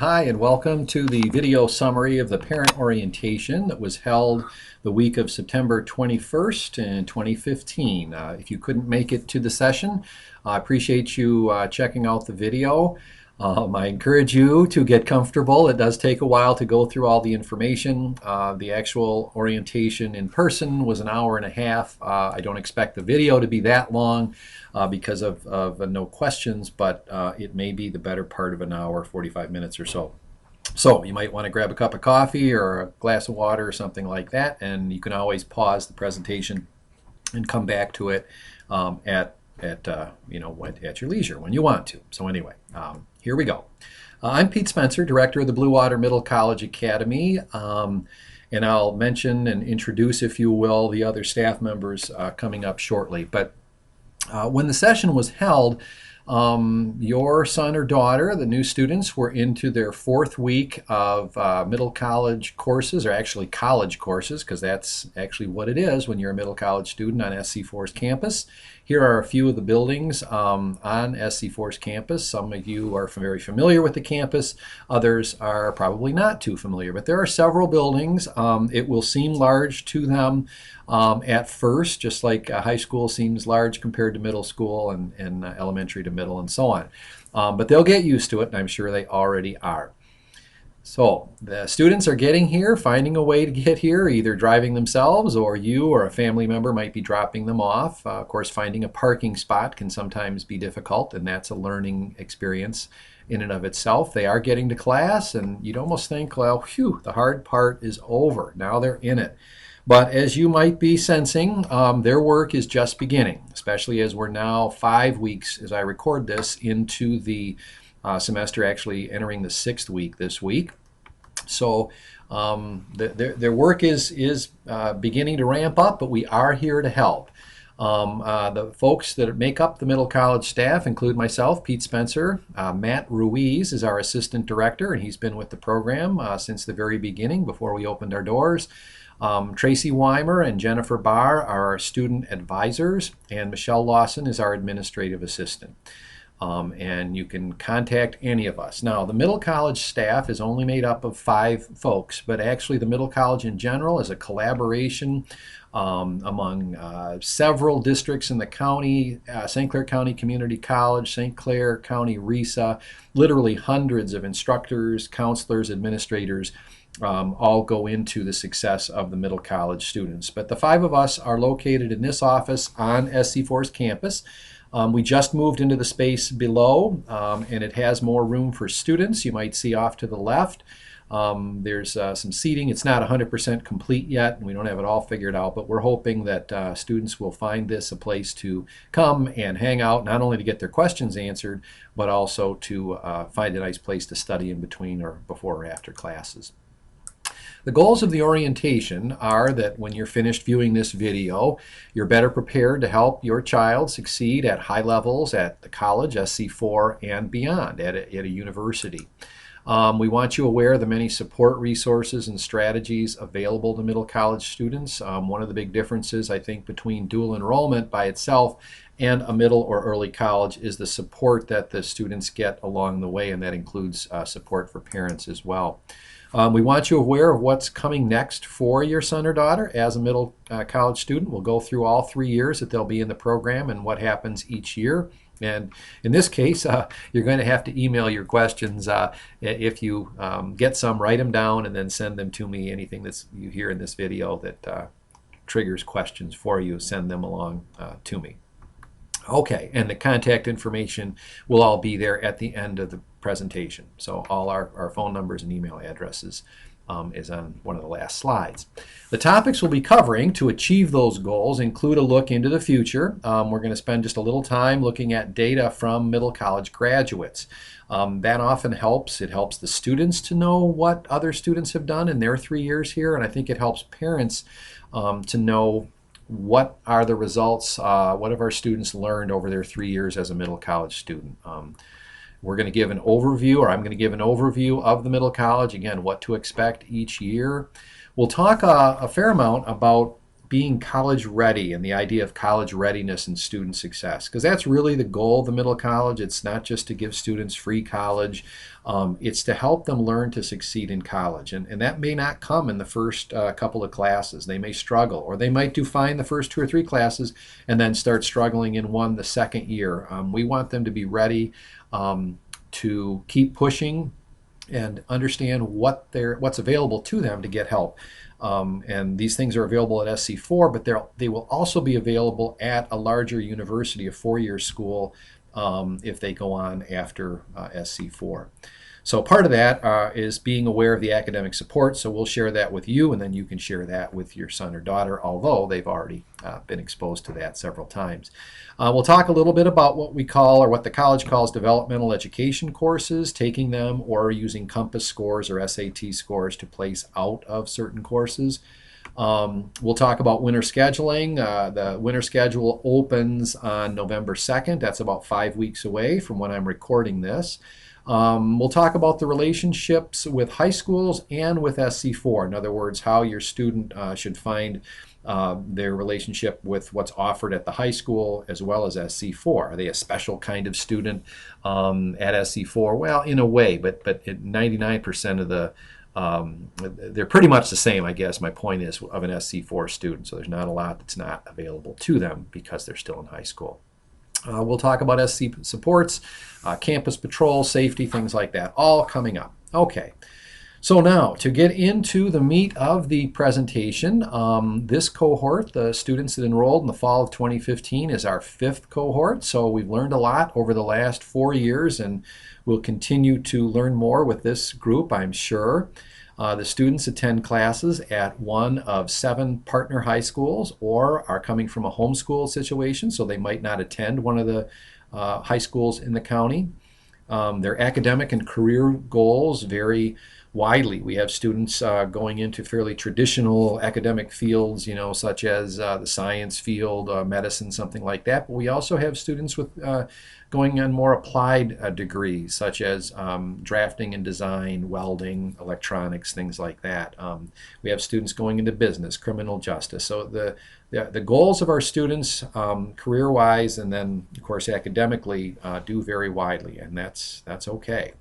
Hi, and welcome to the video summary of the parent orientation that was held the week of September 21st in 2015. If you couldn't make it to the session, I appreciate you checking out the video. I encourage you to get comfortable. It does take a while to go through all the information. The actual orientation in person was an hour and a half. I don't expect the video to be that long because of no questions, but it may be the better part of an hour, 45 minutes or so. So you might want to grab a cup of coffee or a glass of water or something like that, and you can always pause the presentation and come back to it at your leisure when you want to. So anyway, here we go. I'm Pete Spencer, Director of the Blue Water Middle College Academy, and I'll mention and introduce, if you will, the other staff members coming up shortly. But when the session was held, your son or daughter, the new students, were into their fourth week of middle college courses, or actually college courses, because that's actually what it is when you're a middle college student on SC4's campus. Here are a few of the buildings on SC4's campus. Some of you are very familiar with the campus. Others are probably not too familiar, but there are several buildings. It will seem large to them at first, just like high school seems large compared to middle school and elementary to middle and so on. But they'll get used to it, and I'm sure they already are. So the students are getting here, finding a way to get here, either driving themselves or you or a family member might be dropping them off. Of course, finding a parking spot can sometimes be difficult, and that's a learning experience in and of itself. They are getting to class, and you'd almost think, well, phew, the hard part is over. Now they're in it. But as you might be sensing, their work is just beginning, especially as we're now 5 weeks, as I record this, into the semester, actually entering the 6th week this week. So their work is beginning to ramp up, but we are here to help. The folks that make up the middle college staff include myself, Pete Spencer. Matt Ruiz is our assistant director, and he's been with the program since the very beginning, before we opened our doors. Tracy Weimer and Jennifer Barr are our student advisors, and Michelle Lawson is our administrative assistant. And you can contact any of us. Now, the middle college staff is only made up of 5 folks, but actually the middle college in general is a collaboration among several districts in the county, St. Clair County Community College, St. Clair County RESA, literally hundreds of instructors, counselors, administrators, all go into the success of the middle college students. But the 5 of us are located in this office on SC4's campus. We just moved into the space below, and it has more room for students. You might see off to the left. There's some seating. It's not 100% complete yet, and we don't have it all figured out, but we're hoping that students will find this a place to come and hang out, not only to get their questions answered, but also to find a nice place to study in between or before or after classes. The goals of the orientation are that when you're finished viewing this video, you're better prepared to help your child succeed at high levels at the college, SC4, and beyond, at a university. We want you aware of the many support resources and strategies available to middle college students. One of the big differences, I think, between dual enrollment by itself and a middle or early college is the support that the students get along the way, and that includes support for parents as well. We want you aware of what's coming next for your son or daughter as a middle college student. We'll go through all 3 years that they'll be in the program and what happens each year. And in this case, you're going to have to email your questions. If you get some, write them down and then send them to me. Anything that you hear in this video that triggers questions for you, send them along to me. Okay, and the contact information will all be there at the end of the presentation. So all our phone numbers and email addresses is on one of the last slides. The topics we'll be covering to achieve those goals include a look into the future. We're going to spend just a little time looking at data from middle college graduates. That often helps. It helps the students to know what other students have done in their 3 years here, and I think it helps parents to know what are the results, what have our students learned over their 3 years as a middle college student. We're going to give an overview, or I'm going to give an overview of the middle college, again, what to expect each year. We'll talk a fair amount about being college ready and the idea of college readiness and student success, because that's really the goal of the Middle College. It's not just to give students free college, it's to help them learn to succeed in college. And that may not come in the first couple of classes. They may struggle, or they might do fine the first 2 or 3 classes and then start struggling in one the second year. We want them to be ready to keep pushing and understand what's available to them to get help. And these things are available at SC4, but they will also be available at a larger university, a 4-year school, if they go on after SC4. So part of that is being aware of the academic support. So we'll share that with you, and then you can share that with your son or daughter, although they've already been exposed to that several times. We'll talk a little bit about what we call, or what the college calls, developmental education courses, taking them or using Compass scores or SAT scores to place out of certain courses. We'll talk about winter scheduling. The winter schedule opens on November 2nd. That's about 5 weeks away from when I'm recording this. We'll talk about the relationships with high schools and with SC4. In other words, how your student should find their relationship with what's offered at the high school as well as SC4. Are they a special kind of student at SC4? Well, in a way, but 99% of the they're pretty much the same, I guess. My point is, of an SC4 student. So there's not a lot that's not available to them because they're still in high school. We'll talk about SC supports, campus patrol, safety, things like that, all coming up. Okay, so now to get into the meat of the presentation, this cohort, the students that enrolled in the fall of 2015, is our 5th cohort. So we've learned a lot over the last 4 years, and we'll continue to learn more with this group, I'm sure. The students attend classes at one of 7 partner high schools, or are coming from a homeschool situation, so they might not attend one of the high schools in the county. Their academic and career goals vary widely. We have students going into fairly traditional academic fields, such as the science field, medicine, something like that. But we also have students with going on more applied degrees, such as drafting and design, welding, electronics, things like that. We have students going into business, criminal justice. So the goals of our students, career-wise, and then of course academically, do vary widely, and that's okay.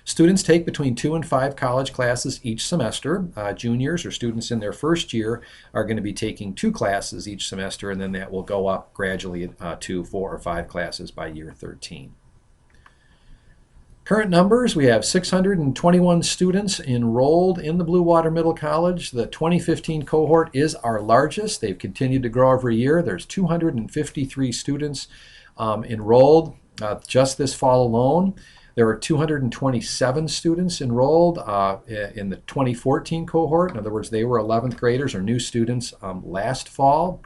Students take between 2 and 5 college classes each semester. Juniors, or students in their first year, are going to be taking 2 classes each semester, and then that will go up gradually to 4 or 5 classes by year 13. Current numbers, we have 621 students enrolled in the Blue Water Middle College. The 2015 cohort is our largest. They've continued to grow every year. There's 253 students enrolled just this fall alone. There are 227 students enrolled in the 2014 cohort. In other words, they were 11th graders or new students last fall.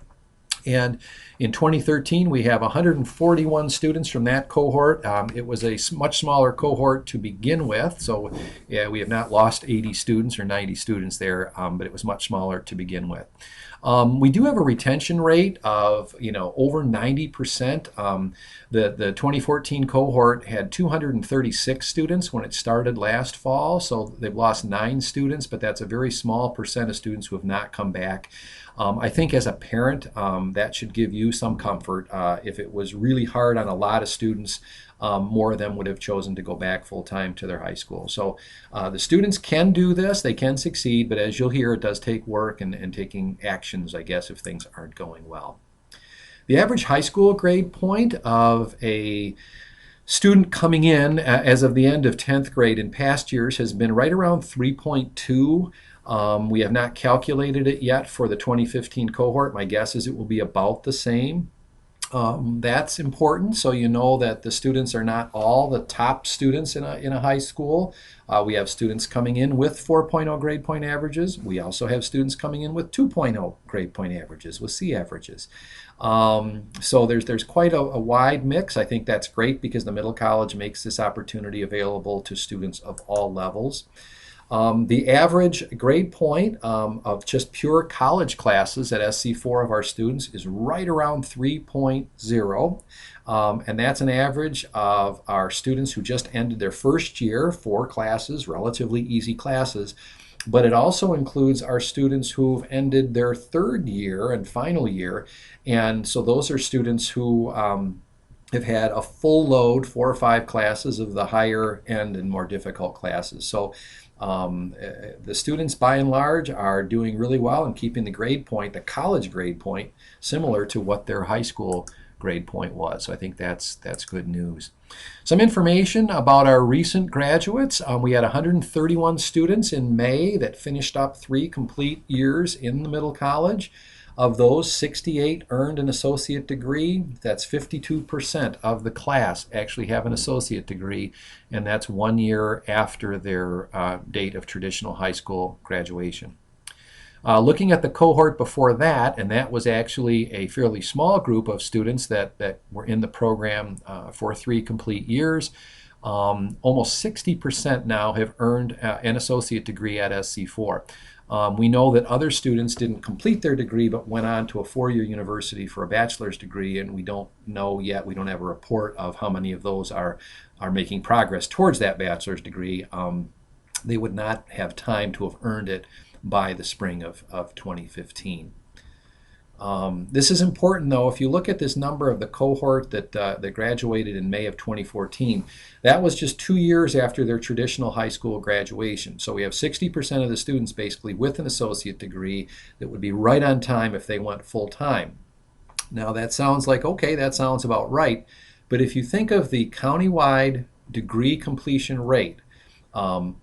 And in 2013, we have 141 students from that cohort. It was a much smaller cohort to begin with, so yeah, we have not lost 80 students or 90 students there, but it was much smaller to begin with. We do have a retention rate of over 90%. The 2014 cohort had 236 students when it started last fall, so they've lost 9 students, but that's a very small percent of students who have not come back. I think as a parent, that should give you some comfort. If it was really hard on a lot of students, more of them would have chosen to go back full-time to their high school. So the students can do this, they can succeed, but as you'll hear, it does take work and taking actions, I guess, if things aren't going well. The average high school grade point of a student coming in as of the end of 10th grade in past years has been right around 3.2. We have not calculated it yet for the 2015 cohort. My guess is it will be about the same. That's important, so you know that the students are not all the top students in a high school. We have students coming in with 4.0 grade point averages. We also have students coming in with 2.0 grade point averages, with C averages. So there's quite a wide mix. I think that's great because the Middle College makes this opportunity available to students of all levels. The average grade point of just pure college classes at SC4 of our students is right around 3.0, and that's an average of our students who just ended their first year, 4 classes, relatively easy classes. but it also includes our students who've ended their third year and final year. And so those are students who have had a full load, 4 or 5 classes of the higher end and more difficult classes. So the students by and large are doing really well and keeping the grade point, the college grade point, similar to what their high school grade point was. So I think that's good news. Some information about our recent graduates. We had 131 students in May that finished up 3 complete years in the middle college. Of those, 68 earned an associate degree. That's 52% of the class actually have an associate degree, and that's 1 year after their date of traditional high school graduation. Looking at the cohort before that, and that was actually a fairly small group of students that were in the program for 3 complete years, almost 60% now have earned an associate degree at SC4. We know that other students didn't complete their degree but went on to a 4-year university for a bachelor's degree, and we don't know yet, we don't have a report of how many of those are making progress towards that bachelor's degree. They would not have time to have earned it by the spring of 2015. This is important, though. If you look at this number of the cohort that graduated in May of 2014, that was just 2 years after their traditional high school graduation. So we have 60% of the students basically with an associate degree that would be right on time if they went full time. Now that sounds like, okay, that sounds about right. But if you think of the countywide degree completion rate,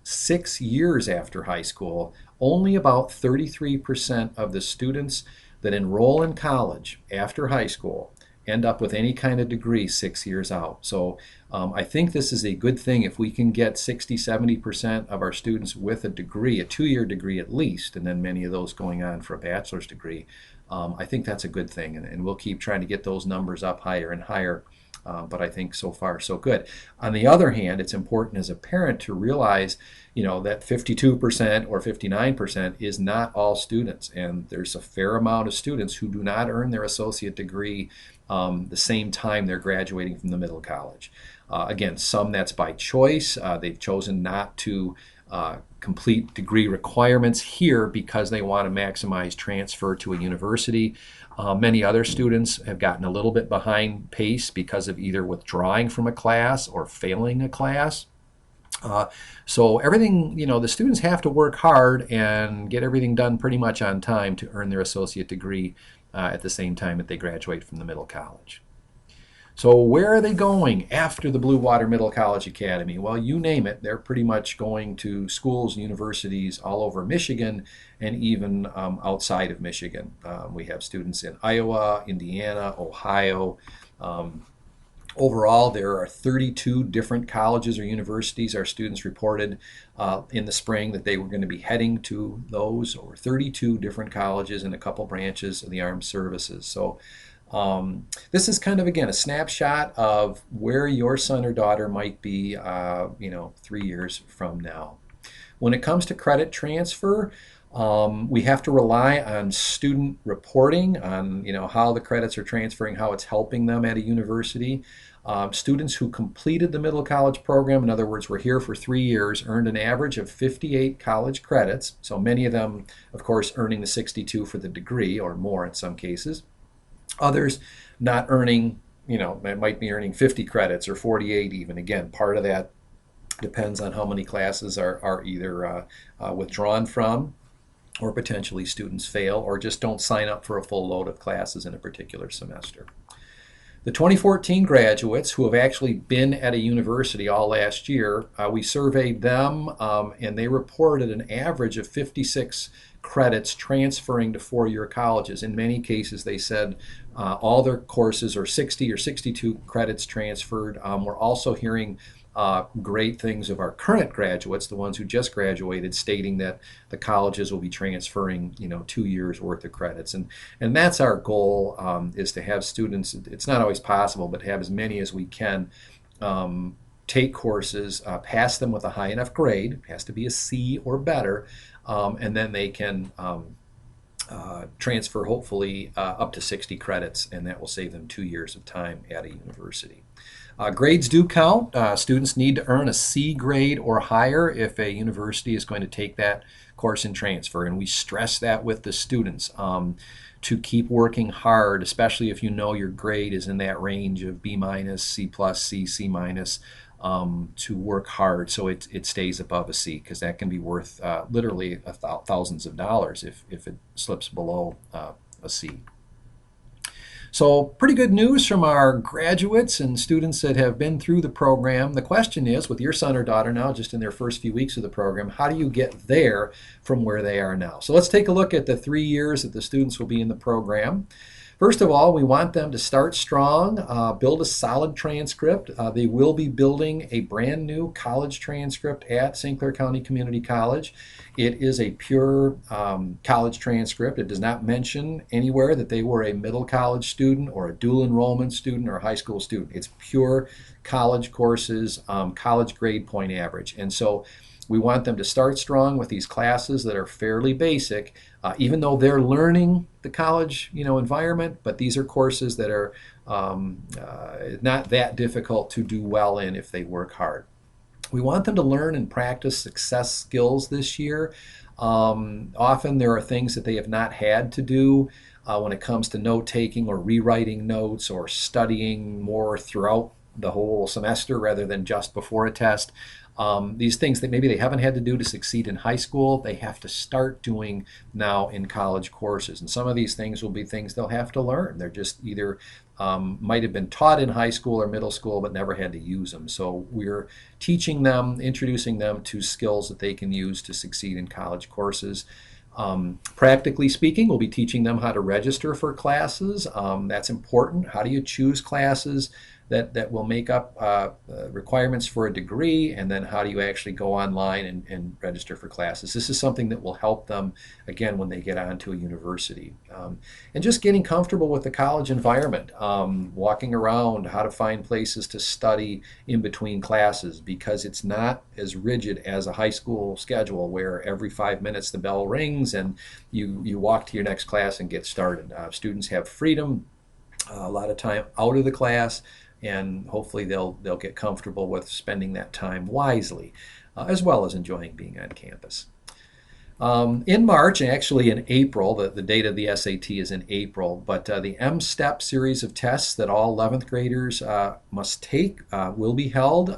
6 years after high school, only about 33% of the students that enroll in college after high school end up with any kind of degree 6 years out. So I think this is a good thing if we can get 60-70% of our students with a degree, a 2-year degree at least, and then many of those going on for a bachelor's degree. I think that's a good thing, and we'll keep trying to get those numbers up higher and higher. But I think so far so good. On the other hand, it's important as a parent to realize, that 52% or 59% is not all students, and there's a fair amount of students who do not earn their associate degree the same time they're graduating from the middle college. Again, some that's by choice. They've chosen not to complete degree requirements here because they want to maximize transfer to a university. Many other students have gotten a little bit behind pace because of either withdrawing from a class or failing a class. So everything, the students have to work hard and get everything done pretty much on time to earn their associate degree at the same time that they graduate from the middle college. So where are they going after the Blue Water Middle College Academy? Well, you name it, they're pretty much going to schools, universities all over Michigan and even outside of Michigan. We have students in Iowa, Indiana, Ohio. Overall, there are 32 different colleges or universities our students reported in the spring that they were going to be heading to those, or 32 different colleges and a couple branches of the armed services. So this is kind of, again, a snapshot of where your son or daughter might be, 3 years from now. When it comes to credit transfer, we have to rely on student reporting on, how the credits are transferring, how it's helping them at a university. Students who completed the middle college program, in other words, were here for 3 years, earned an average of 58 college credits. So many of them, of course, earning the 62 for the degree or more in some cases. Others not earning, might be earning 50 credits or 48 even. Again, part of that depends on how many classes are either withdrawn from, or potentially students fail or just don't sign up for a full load of classes in a particular semester. The 2014 graduates who have actually been at a university all last year, we surveyed them and they reported an average of 56 credits transferring to 4-year colleges. In many cases, they said all their courses are 60 or 62 credits transferred. We're also hearing great things of our current graduates, the ones who just graduated, stating that the colleges will be transferring, 2 years worth of credits. And that's our goal, is to have students, it's not always possible, but have as many as we can take courses, pass them with a high enough grade, it has to be a C or better, and then they can transfer hopefully up to 60 credits, and that will save them 2 years of time at a university. Grades do count. Students need to earn a C grade or higher if a university is going to take that course and transfer. And we stress that with the students to keep working hard, especially if you know your grade is in that range of B minus, C plus, C minus, to work hard so it stays above a C, because that can be worth literally thousands of dollars if it slips below a C. So pretty good news from our graduates and students that have been through the program. The question is, with your son or daughter now just in their first few weeks of the program, how do you get there from where they are now? So let's take a look at the 3 years that the students will be in the program. First of all, we want them to start strong, build a solid transcript. They will be building a brand new college transcript at St. Clair County Community College. It is a pure college transcript. It does not mention anywhere that they were a middle college student or a dual enrollment student or a high school student. It's pure college courses, college grade point average. And so we want them to start strong with these classes that are fairly basic, even though they're learning the college, environment. But these are courses that are not that difficult to do well in if they work hard. We want them to learn and practice success skills this year. Often there are things that they have not had to do when it comes to note taking or rewriting notes or studying more throughout the whole semester rather than just before a test. These things that maybe they haven't had to do to succeed in high school, they have to start doing now in college courses. And some of these things will be things they'll have to learn. They're just either might have been taught in high school or middle school but never had to use them. So we're teaching them, introducing them to skills that they can use to succeed in college courses. Practically speaking, we'll be teaching them how to register for classes. That's important. How do you choose classes that will make up requirements for a degree, and then how do you actually go online and register for classes? This is something that will help them, again, when they get onto a university. And just getting comfortable with the college environment, walking around, how to find places to study in between classes, because it's not as rigid as a high school schedule where every 5 minutes the bell rings and you walk to your next class and get started. Students have freedom, a lot of time out of the class, and hopefully they'll get comfortable with spending that time wisely, as well as enjoying being on campus. In March, actually in April, the date of the SAT is in April, but the M-STEP series of tests that all 11th graders must take will be held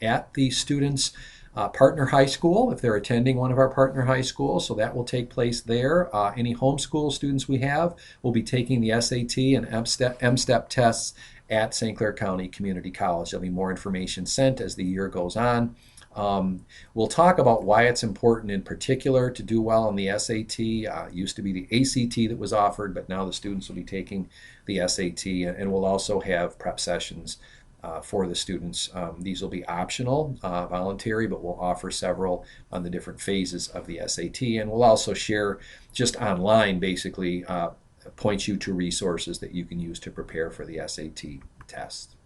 at the students' partner high school if they're attending one of our partner high schools. So that will take place there. Any homeschool students we have will be taking the SAT and M-STEP tests at St. Clair County Community College. There'll be more information sent as the year goes on. We'll talk about why it's important in particular to do well on the SAT. It used to be the ACT that was offered, but now the students will be taking the SAT, and we'll also have prep sessions for the students. These will be optional, voluntary, but we'll offer several on the different phases of the SAT, and we'll also share just online, basically, points you to resources that you can use to prepare for the SAT test.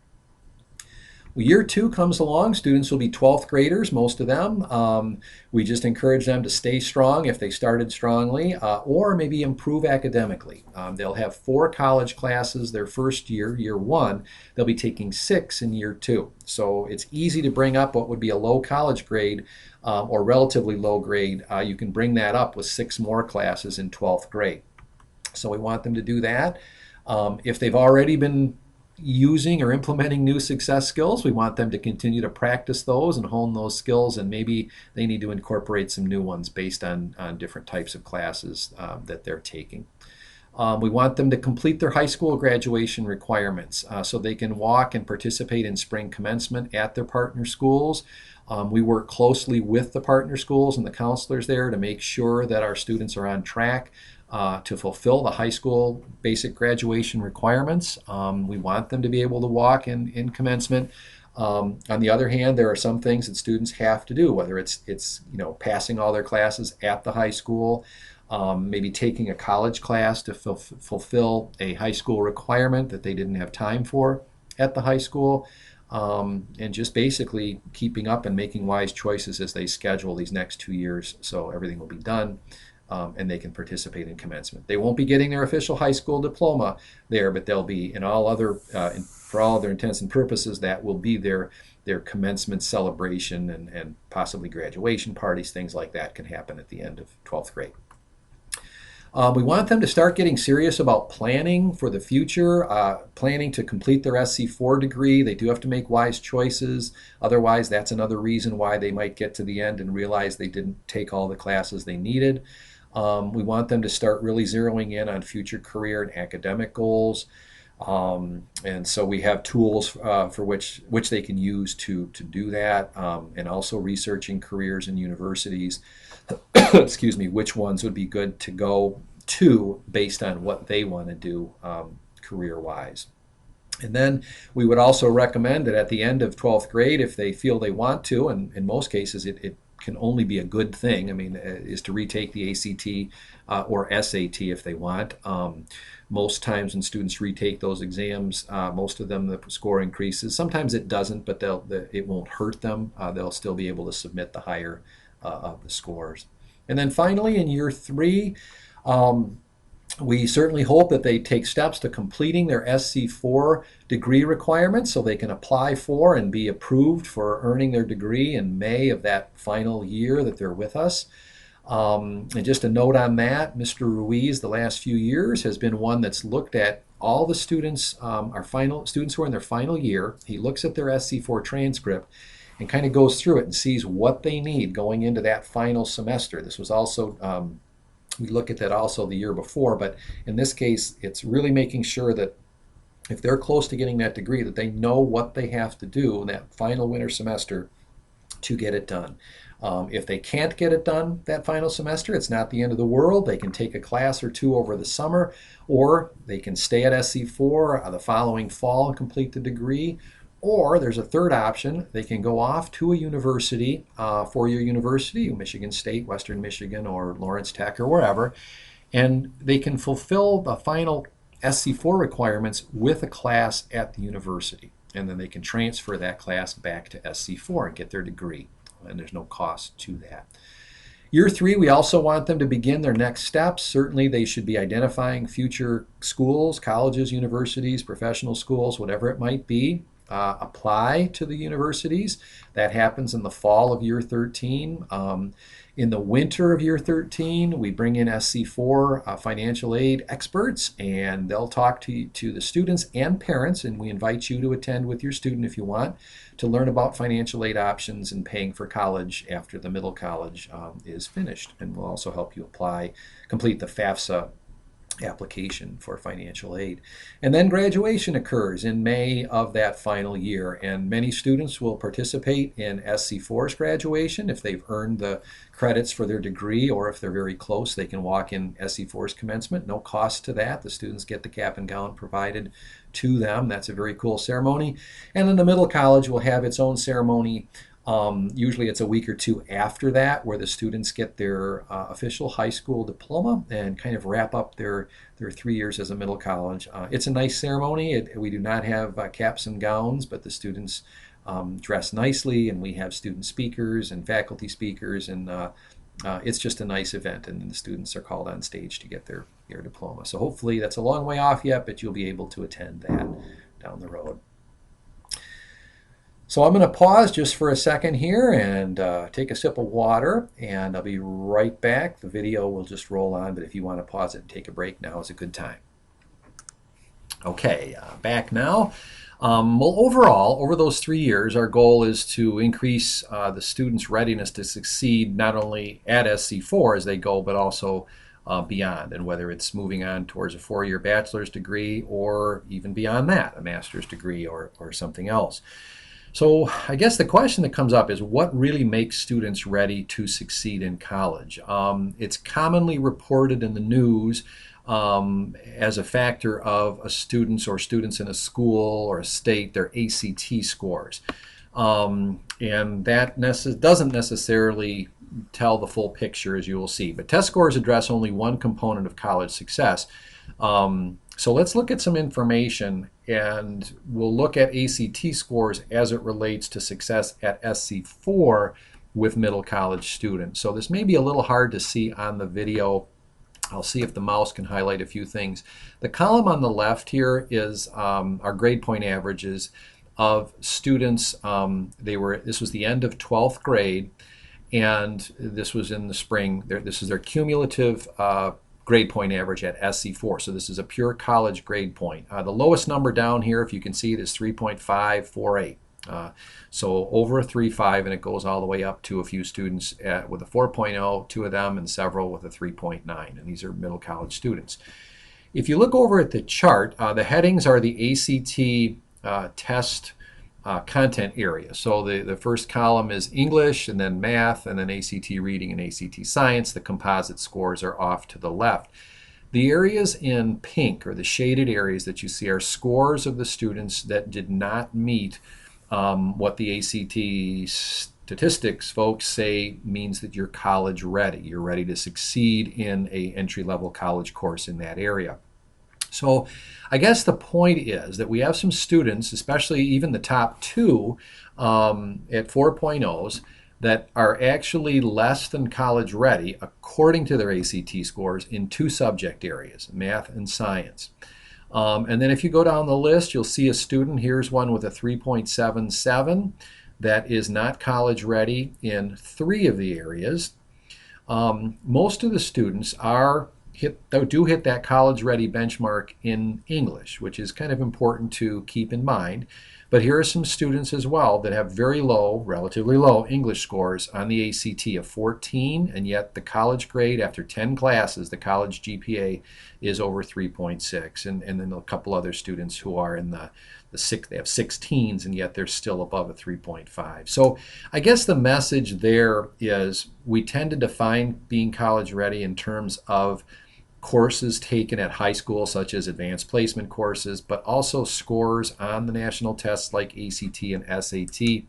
Well, year 2 comes along. Students will be 12th graders, most of them. We just encourage them to stay strong if they started strongly, or maybe improve academically. They'll have 4 college classes their first year, year 1. They'll be taking 6 in year 2. So it's easy to bring up what would be a low college grade or relatively low grade. You can bring that up with 6 more classes in 12th grade. So we want them to do that. If they've already been using or implementing new success skills, we want them to continue to practice those and hone those skills, and maybe they need to incorporate some new ones based on different types of classes that they're taking. We want them to complete their high school graduation requirements so they can walk and participate in spring commencement at their partner schools. We work closely with the partner schools and the counselors there to make sure that our students are on track to fulfill the high school basic graduation requirements. We want them to be able to walk in commencement. On the other hand, there are some things that students have to do, whether it's passing all their classes at the high school, maybe taking a college class to fulfill a high school requirement that they didn't have time for at the high school, and just basically keeping up and making wise choices as they schedule these next 2 years so everything will be done and they can participate in commencement. They won't be getting their official high school diploma there, but they'll be in all other, for all other intents and purposes, that will be their commencement celebration, and possibly graduation parties, things like that can happen at the end of 12th grade. We want them to start getting serious about planning for the future, planning to complete their SC4 degree. They do have to make wise choices. Otherwise, that's another reason why they might get to the end and realize they didn't take all the classes they needed. We want them to start really zeroing in on future career and academic goals. And so we have tools for which they can use to do that, and also researching careers in universities. Excuse me, which ones would be good to go to based on what they want to do career-wise. And then we would also recommend that at the end of 12th grade, if they feel they want to, and in most cases it can only be a good thing, I mean, is to retake the ACT or SAT if they want. Most times when students retake those exams, most of them the score increases. Sometimes it doesn't, but it won't hurt them. They'll still be able to submit the higher of the scores. And then finally, in year 3, we certainly hope that they take steps to completing their SC4 degree requirements so they can apply for and be approved for earning their degree in May of that final year that they're with us. And just a note on that, Mr. Ruiz, the last few years, has been one that's looked at all the students, students who are in their final year. He looks at their SC4 transcript and kind of goes through it and sees what they need going into that final semester. This was also, we look at that also the year before, but in this case, it's really making sure that if they're close to getting that degree, that they know what they have to do in that final winter semester to get it done. If they can't get it done that final semester, it's not the end of the world. They can take a class or two over the summer, or they can stay at SC4 the following fall and complete the degree. Or there's a third option. They can go off to a university, four-year university, Michigan State, Western Michigan, or Lawrence Tech, or wherever, and they can fulfill the final SC4 requirements with a class at the university. And then they can transfer that class back to SC4 and get their degree. And there's no cost to that. Year 3, we also want them to begin their next steps. Certainly they should be identifying future schools, colleges, universities, professional schools, whatever it might be. Apply to the universities. That happens in the fall of year 13. In the winter of year 13, we bring in SC4 financial aid experts, and they'll talk to the students and parents, and we invite you to attend with your student if you want, to learn about financial aid options and paying for college after the middle college is finished. And we'll also help you complete the FAFSA application for financial aid. And then graduation occurs in May of that final year, and many students will participate in SC4's graduation if they've earned the credits for their degree, or if they're very close, they can walk in SC4's commencement. No cost to that. The students get the cap and gown provided to them. That's a very cool ceremony. And then the middle college will have its own ceremony. Usually it's a week or two after that, where the students get their official high school diploma and kind of wrap up their 3 years as a middle college. It's a nice ceremony. We do not have caps and gowns, but the students dress nicely, and we have student speakers and faculty speakers, and it's just a nice event, and the students are called on stage to get their diploma. So hopefully, that's a long way off yet, but you'll be able to attend that down the road. So I'm going to pause just for a second here and take a sip of water, and I'll be right back. The video will just roll on, but if you want to pause it and take a break, now is a good time. Okay, back now. Well, overall, over those 3 years, our goal is to increase the students' readiness to succeed not only at SC4 as they go, but also beyond, and whether it's moving on towards a 4-year bachelor's degree or even beyond that, a master's degree or something else. So I guess the question that comes up is, what really makes students ready to succeed in college? It's commonly reported in the news as a factor of a students in a school or a state, their ACT scores. And that doesn't necessarily tell the full picture, as you will see. But test scores address only one component of college success. So let's look at some information, and we'll look at ACT scores as it relates to success at SC4 with middle college students. So this may be a little hard to see on the video. I'll see if the mouse can highlight a few things. The column on the left here is our grade point averages of students. This was the end of 12th grade, and this was in the spring. This is their cumulative grade point average at SC4. So this is a pure college grade point. The lowest number down here, if you can see it, is 3.548. So over a 3.5, and it goes all the way up to a few students with a 4.0, two of them, and several with a 3.9, and these are middle college students. If you look over at the chart, the headings are the ACT test content area. So the first column is English, and then math, and then ACT reading and ACT science. The composite scores are off to the left. The areas in pink, or the shaded areas that you see, are scores of the students that did not meet what the ACT statistics folks say means that you're college ready. You're ready to succeed in an entry-level college course in that area. So I guess the point is that we have some students, especially even the top two at 4.0s, that are actually less than college ready according to their ACT scores in two subject areas, math and science. And then if you go down the list, you'll see a student, here's one with a 3.77 that is not college ready in three of the areas. Most of the students do hit that college ready benchmark in English, which is kind of important to keep in mind. But here are some students as well that have very low, relatively low English scores on the ACT of 14, and yet the college grade after 10 classes, the college GPA is over 3.6. And then a couple other students who are in the they have 16s, and yet they're still above a 3.5. So I guess the message there is we tend to define being college ready in terms of courses taken at high school, such as advanced placement courses, but also scores on the national tests like ACT and SAT.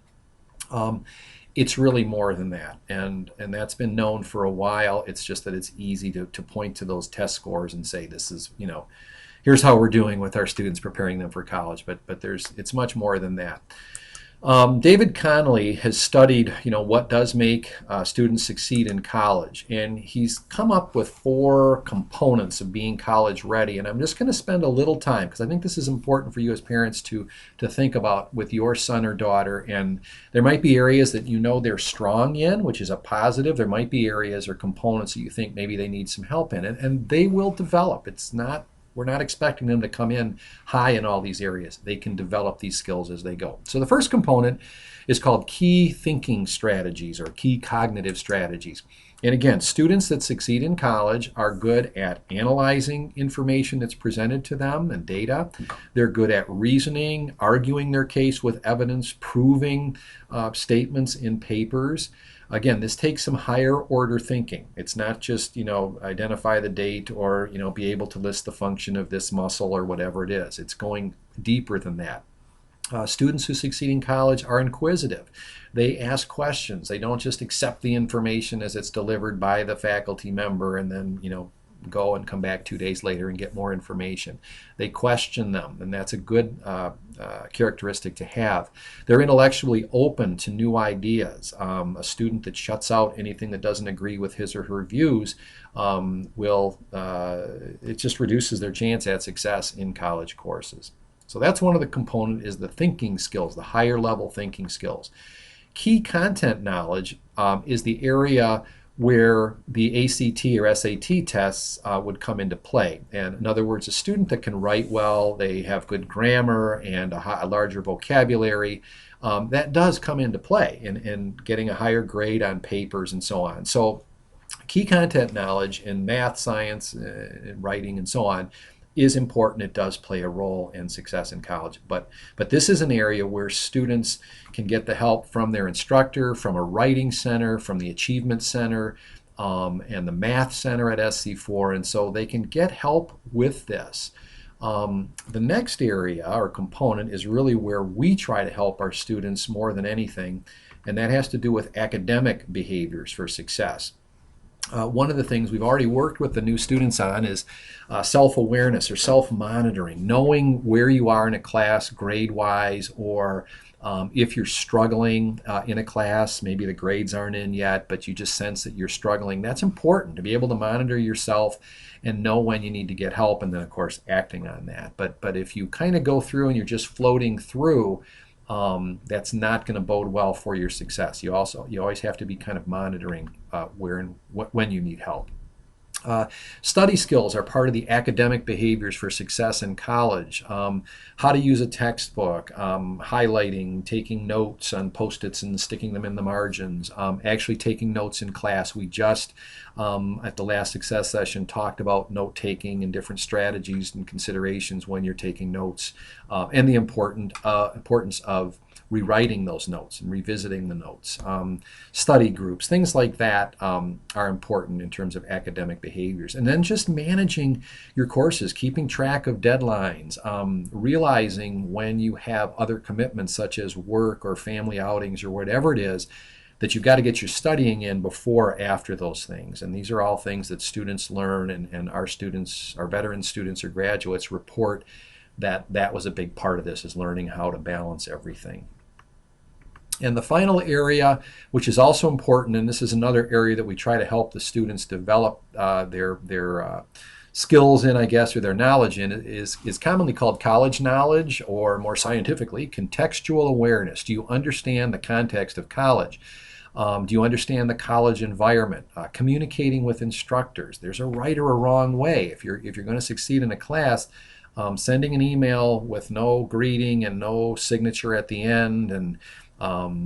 It's really more than that, and that's been known for a while. It's just that it's easy to point to those test scores and say this is, here's how we're doing with our students, preparing them for college, but it's much more than that. David Connolly has studied, what does make students succeed in college, and he's come up with 4 components of being college ready. And I'm just going to spend a little time because I think this is important for you as parents to think about with your son or daughter. And there might be areas that they're strong in, which is a positive. There might be areas or components that you think maybe they need some help in, and they will develop. We're not expecting them to come in high in all these areas. They can develop these skills as they go. So the first component is called key thinking strategies or key cognitive strategies. And again, students that succeed in college are good at analyzing information that's presented to them and data. They're good at reasoning, arguing their case with evidence, proving statements in papers. Again, this takes some higher order thinking. It's not just, identify the date or, be able to list the function of this muscle or whatever it is. It's going deeper than that. Students who succeed in college are inquisitive. They ask questions. They don't just accept the information as it's delivered by the faculty member and then, go and come back 2 days later and get more information. They question them, and that's a good characteristic to have. They're intellectually open to new ideas. A student that shuts out anything that doesn't agree with his or her views it just reduces their chance at success in college courses. So that's one of the components, is the thinking skills, the higher level thinking skills. Key content knowledge is the area where the ACT or SAT tests would come into play. And in other words, a student that can write well, they have good grammar and a larger vocabulary, that does come into play in getting a higher grade on papers and so on. So key content knowledge in math, science, writing, and so on is important. It does play a role in success in college. But this is an area where students can get the help from their instructor, from a writing center, from the achievement center, and the math center at SC4, and so they can get help with this. The next area or component is really where we try to help our students more than anything, and that has to do with academic behaviors for success. One of the things we've already worked with the new students on is self-awareness or self-monitoring, knowing where you are in a class grade-wise or If you're struggling in a class, maybe the grades aren't in yet, but you just sense that you're struggling, that's important to be able to monitor yourself and know when you need to get help, and then of course acting on that. But if you kind of go through and you're just floating through, that's not going to bode well for your success. You always have to be kind of monitoring where and when you need help. Study skills are part of the academic behaviors for success in college. How to use a textbook, highlighting, taking notes on Post-its and sticking them in the margins, actually taking notes in class. We just, at the last success session, talked about note-taking and different strategies and considerations when you're taking notes, and the importance of rewriting those notes and revisiting the notes. Study groups, things like that are important in terms of academic behaviors. And then just managing your courses, keeping track of deadlines, realizing when you have other commitments such as work or family outings or whatever it is, that you've got to get your studying in before or after those things. And these are all things that students learn, and our students, our veteran students or graduates report that was a big part of this, is learning how to balance everything. And the final area, which is also important, and this is another area that we try to help the students develop their skills in, I guess, or their knowledge in, is commonly called college knowledge, or more scientifically, contextual awareness. Do you understand the context of college? Do you understand the college environment? Communicating with instructors. There's a right or a wrong way. If you're going to succeed in a class, sending an email with no greeting and no signature at the end, and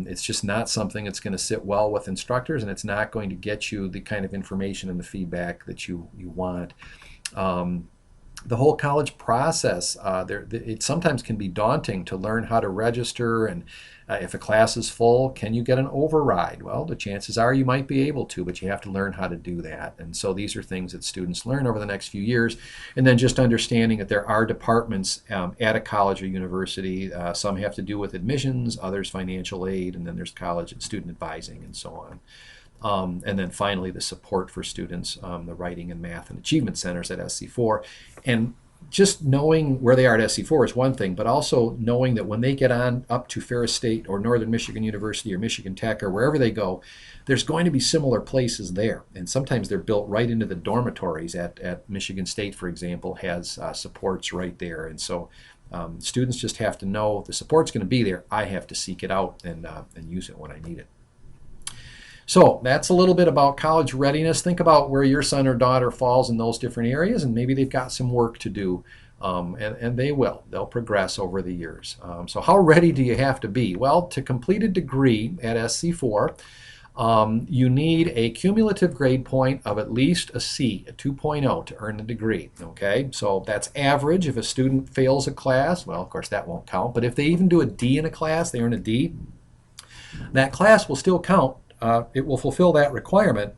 it's just not something that's going to sit well with instructors, and it's not going to get you the kind of information and the feedback that you want. The whole college process, it sometimes can be daunting to learn how to register, and if a class is full, can you get an override? Well, the chances are you might be able to, but you have to learn how to do that. And so these are things that students learn over the next few years. And then just understanding that there are departments at a college or university. Some have to do with admissions, others financial aid, and then there's college and student advising and so on. And then finally, the support for students, the writing and math and achievement centers at SC4. And just knowing where they are at SC4 is one thing, but also knowing that when they get on up to Ferris State or Northern Michigan University or Michigan Tech or wherever they go, there's going to be similar places there. And sometimes they're built right into the dormitories. At Michigan State, for example, has supports right there. And so students just have to know the support's going to be there. I have to seek it out and use it when I need it. So that's a little bit about college readiness. Think about where your son or daughter falls in those different areas, and maybe they've got some work to do, and they will. They'll progress over the years. So how ready do you have to be? Well, to complete a degree at SC4, you need a cumulative grade point of at least a C, a 2.0, to earn the degree. Okay, so that's average. If a student fails a class, well, of course that won't count, but if they even do a D in a class, they earn a D, that class will still count. It will fulfill that requirement.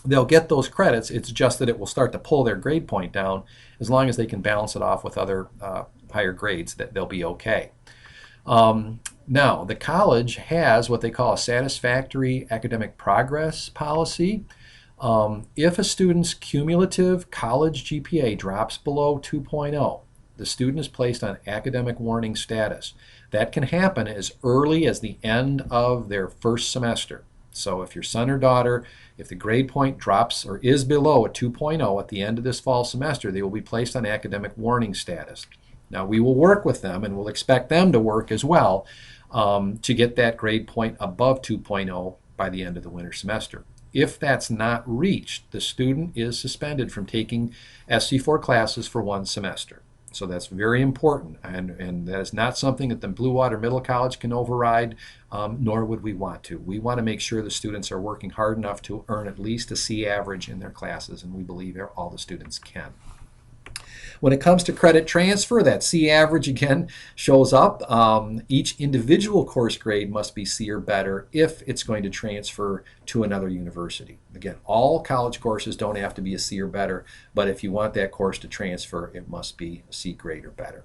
They'll get those credits. It's just that it will start to pull their grade point down. As long as they can balance it off with other higher grades, that they'll be okay. Now, the college has what they call a satisfactory academic progress policy. If a student's cumulative college GPA drops below 2.0, the student is placed on academic warning status. That can happen as early as the end of their first semester. So if your son or daughter, if the grade point drops or is below a 2.0 at the end of this fall semester, they will be placed on academic warning status. Now, we will work with them, and we'll expect them to work as well to get that grade point above 2.0 by the end of the winter semester. If that's not reached, the student is suspended from taking SC4 classes for one semester. So that's very important, and that is not something that the Blue Water Middle College can override, nor would we want to. We want to make sure the students are working hard enough to earn at least a C average in their classes, and we believe all the students can. When it comes to credit transfer, that C average again shows up. Each individual course grade must be C or better if it's going to transfer to another university. Again, all college courses don't have to be a C or better, but if you want that course to transfer, it must be a C grade or better.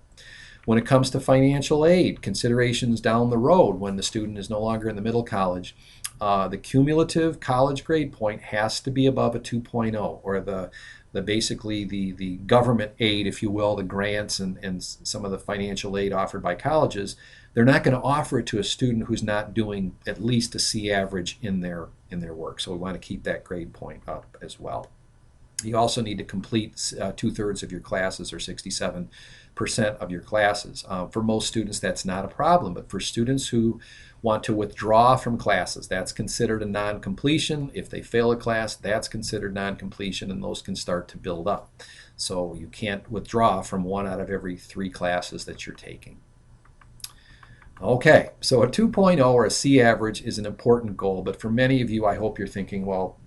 When it comes to financial aid, considerations down the road when the student is no longer in the middle college, the cumulative college grade point has to be above a 2.0, or the basically the government aid, if you will, the grants and some of the financial aid offered by colleges, they're not going to offer it to a student who's not doing at least a C average in their work. So we want to keep that grade point up as well. You also need to complete 2/3 of your classes, or 67% of your classes. For most students, that's not a problem, but for students who want to withdraw from classes, that's considered a non-completion. If they fail a class, that's considered non-completion, and those can start to build up. So you can't withdraw from 1 out of every 3 classes that you're taking. Okay, so a 2.0 or a C average is an important goal, but for many of you, I hope you're thinking, well,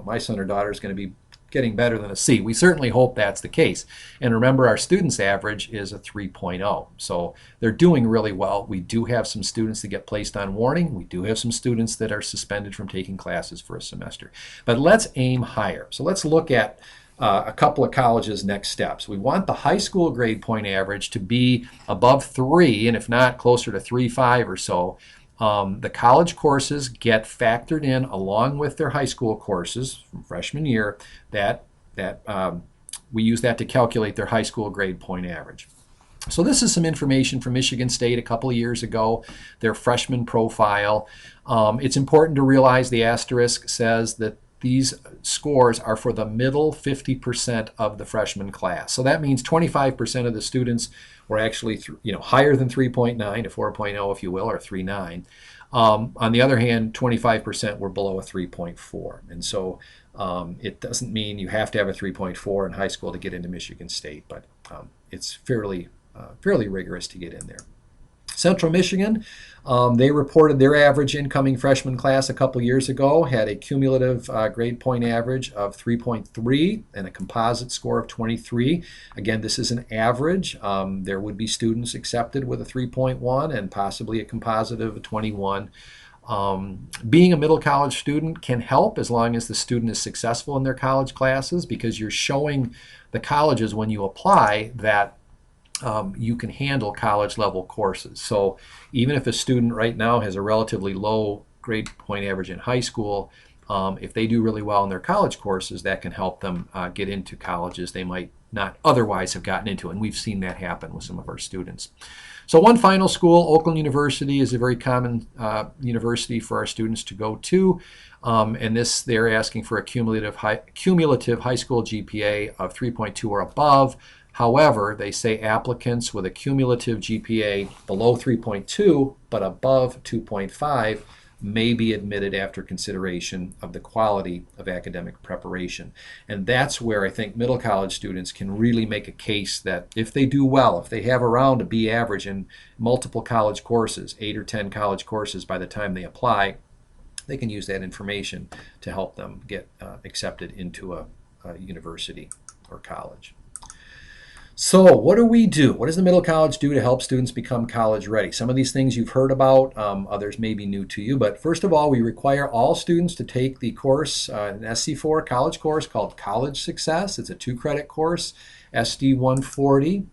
my son or daughter is going to be getting better than a C. We certainly hope that's the case. And remember, our students' average is a 3.0. So they're doing really well. We do have some students that get placed on warning. We do have some students that are suspended from taking classes for a semester. But let's aim higher. So let's look at a couple of colleges' next steps. We want the high school grade point average to be above 3, and if not, closer to 3.5 or so. The college courses get factored in along with their high school courses from freshman year. We use that to calculate their high school grade point average. So this is some information from Michigan State a couple of years ago, their freshman profile. It's important to realize the asterisk says that these scores are for the middle 50% of the freshman class. So that means 25% of the students were actually higher than 3.9 to 4.0, if you will, or 3.9. On the other hand, 25% were below a 3.4. And so it doesn't mean you have to have a 3.4 in high school to get into Michigan State, but it's fairly rigorous to get in there. Central Michigan, they reported their average incoming freshman class a couple years ago, had a cumulative grade point average of 3.3 and a composite score of 23. Again, this is an average. There would be students accepted with a 3.1 and possibly a composite of a 21. Being a middle college student can help as long as the student is successful in their college classes, because you're showing the colleges when you apply that you can handle college level courses. So even if a student right now has a relatively low grade point average in high school, if they do really well in their college courses, that can help them get into colleges they might not otherwise have gotten into. And we've seen that happen with some of our students. So one final school, Oakland University, is a very common university for our students to go to. And they're asking for a cumulative high school GPA of 3.2 or above. However, they say applicants with a cumulative GPA below 3.2 but above 2.5 may be admitted after consideration of the quality of academic preparation. And that's where I think middle college students can really make a case that if they do well, if they have around a B average in multiple college courses, 8 or 10 college courses by the time they apply, they can use that information to help them get accepted into a university or college. So what do we do? What does the middle college do to help students become college ready? Some of these things you've heard about, others may be new to you, but first of all, we require all students to take the course, an SC4 college course called College Success. It's a 2-credit course, SD 140.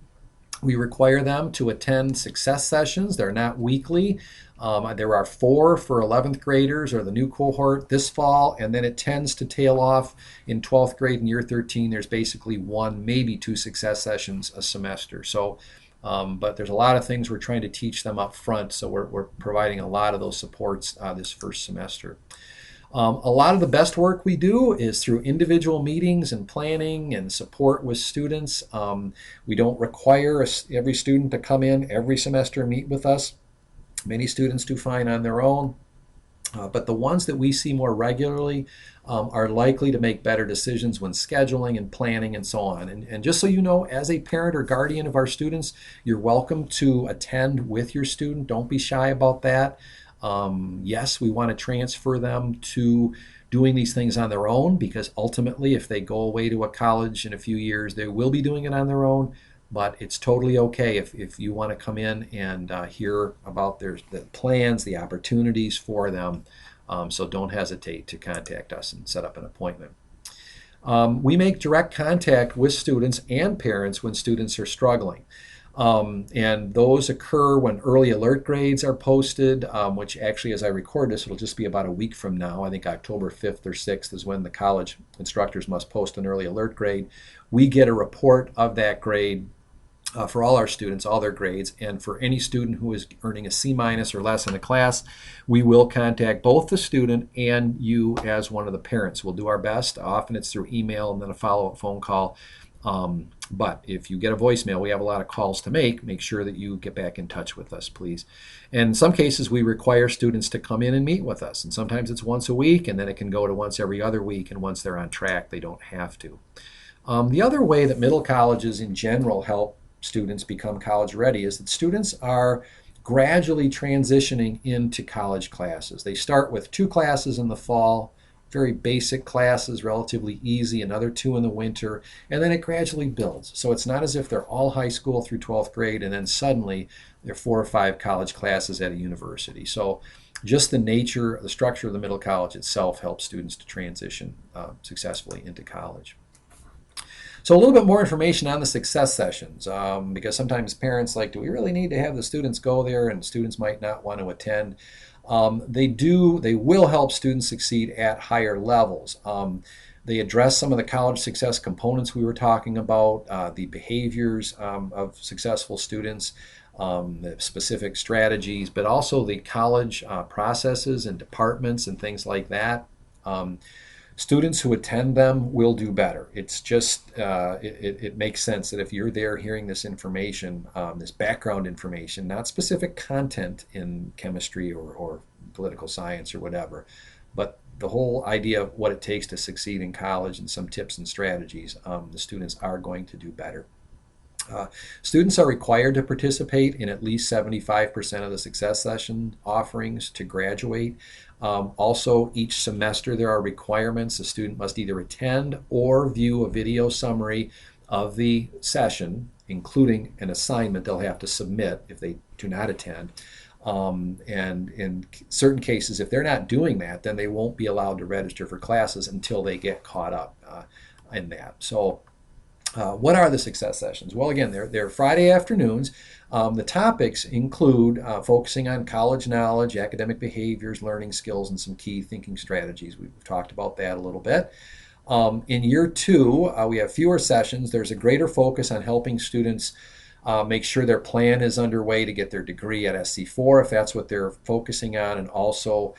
We require them to attend success sessions. They're not weekly. There are 4 for 11th graders or the new cohort this fall, and then it tends to tail off in 12th grade and year 13. There's basically 1, maybe 2 success sessions a semester. So, but there's a lot of things we're trying to teach them up front, so we're providing a lot of those supports this first semester. A lot of the best work we do is through individual meetings and planning and support with students. We don't require every student to come in every semester and meet with us. Many students do fine on their own, but the ones that we see more regularly are likely to make better decisions when scheduling and planning and so on. And just so you know, as a parent or guardian of our students, you're welcome to attend with your student. Don't be shy about that. Yes, we want to transfer them to doing these things on their own, because ultimately if they go away to a college in a few years, they will be doing it on their own. But it's totally okay if you want to come in and hear about the plans, the opportunities for them. So don't hesitate to contact us and set up an appointment. We make direct contact with students and parents when students are struggling. And those occur when early alert grades are posted, which actually, as I record this, it'll just be about a week from now. I think October 5th or 6th is when the college instructors must post an early alert grade. We get a report of that grade for all our students, all their grades, and for any student who is earning a C- or less in a class, we will contact both the student and you as one of the parents. We'll do our best. Often it's through email and then a follow-up phone call. But if you get a voicemail, we have a lot of calls to make. Make sure that you get back in touch with us, please. And in some cases, we require students to come in and meet with us. And sometimes it's once a week, and then it can go to once every other week. And once they're on track, they don't have to. The other way that middle colleges in general help students become college ready is that students are gradually transitioning into college classes. They start with 2 classes in the fall, very basic classes, relatively easy, another 2 in the winter, and then it gradually builds. So it's not as if they're all high school through 12th grade and then suddenly there are 4 or 5 college classes at a university. So just the nature, the structure of the middle college itself helps students to transition successfully into college. So a little bit more information on the success sessions, because sometimes parents like, do we really need to have the students go there? And students might not want to attend. They will help students succeed at higher levels. They address some of the college success components we were talking about, the behaviors of successful students, the specific strategies, but also the college processes and departments and things like that. Students who attend them will do better. It's just, it makes sense that if you're there hearing this information, this background information, not specific content in chemistry or political science or whatever, but the whole idea of what it takes to succeed in college and some tips and strategies, the students are going to do better. Students are required to participate in at least 75% of the success session offerings to graduate. Also, each semester there are requirements. The student must either attend or view a video summary of the session, including an assignment they'll have to submit if they do not attend. And in certain cases, if they're not doing that, then they won't be allowed to register for classes until they get caught up in that. So what are the success sessions? Well, again, they're Friday afternoons. The topics include focusing on college knowledge, academic behaviors, learning skills, and some key thinking strategies. We've talked about that a little bit. In year 2, we have fewer sessions. There's a greater focus on helping students make sure their plan is underway to get their degree at SC4 if that's what they're focusing on, and also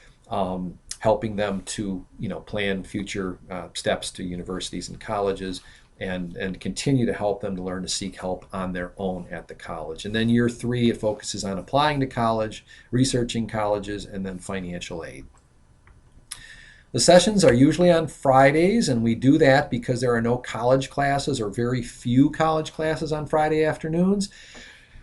helping them to plan future steps to universities and colleges, and continue to help them to learn to seek help on their own at the college. And then year 3, it focuses on applying to college, researching colleges, and then financial aid. The sessions are usually on Fridays, and we do that because there are no college classes or very few college classes on Friday afternoons.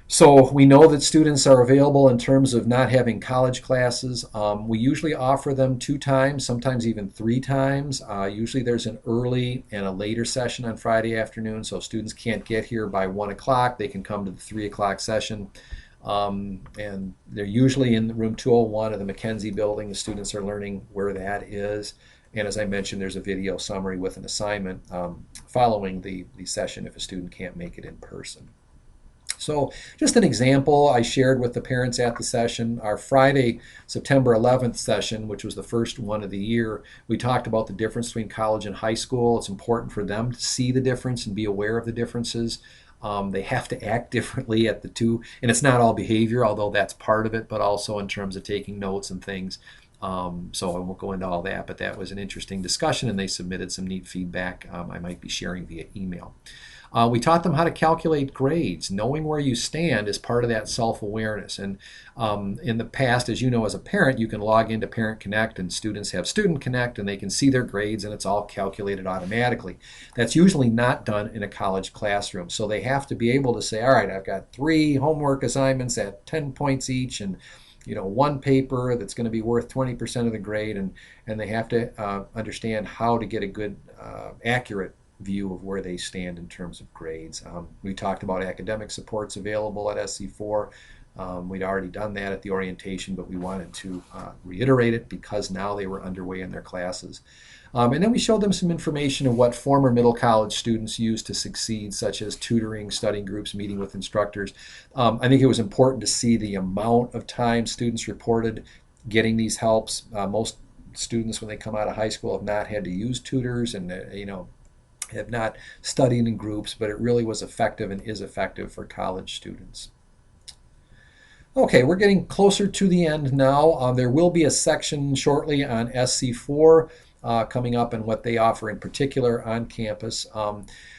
So we know that students are available in terms of not having college classes. We usually offer them 2 times, sometimes even 3 times. Usually there's an early and a later session on Friday afternoon, so if students can't get here by 1 o'clock, they can come to the 3 o'clock session. And they're usually in room 201 of the McKenzie building. The students are learning where that is. And as I mentioned, there's a video summary with an assignment following the session if a student can't make it in person. So just an example I shared with the parents at the session, our Friday, September 11th session, which was the first one of the year, we talked about the difference between college and high school. It's important for them to see the difference and be aware of the differences. They have to act differently at the 2, and it's not all behavior, although that's part of it, but also in terms of taking notes and things. So I won't go into all that, but that was an interesting discussion, and they submitted some neat feedback I might be sharing via email. We taught them how to calculate grades. Knowing where you stand is part of that self-awareness. And in the past, as you know, as a parent, you can log into Parent Connect, and students have Student Connect, and they can see their grades, and it's all calculated automatically. That's usually not done in a college classroom. So they have to be able to say, all right, I've got 3 homework assignments at 10 points each, and 1 paper that's going to be worth 20% of the grade, and they have to understand how to get a good, accurate view of where they stand in terms of grades. We talked about academic supports available at SC4. We'd already done that at the orientation, but we wanted to reiterate it because now they were underway in their classes. And then we showed them some information of what former middle college students use to succeed, such as tutoring, studying groups, meeting with instructors. I think it was important to see the amount of time students reported getting these helps. Most students, when they come out of high school, have not had to use tutors and have not studied in groups, but it really was effective and is effective for college students. Okay, we're getting closer to the end now. There will be a section shortly on SC4 coming up and what they offer in particular on campus.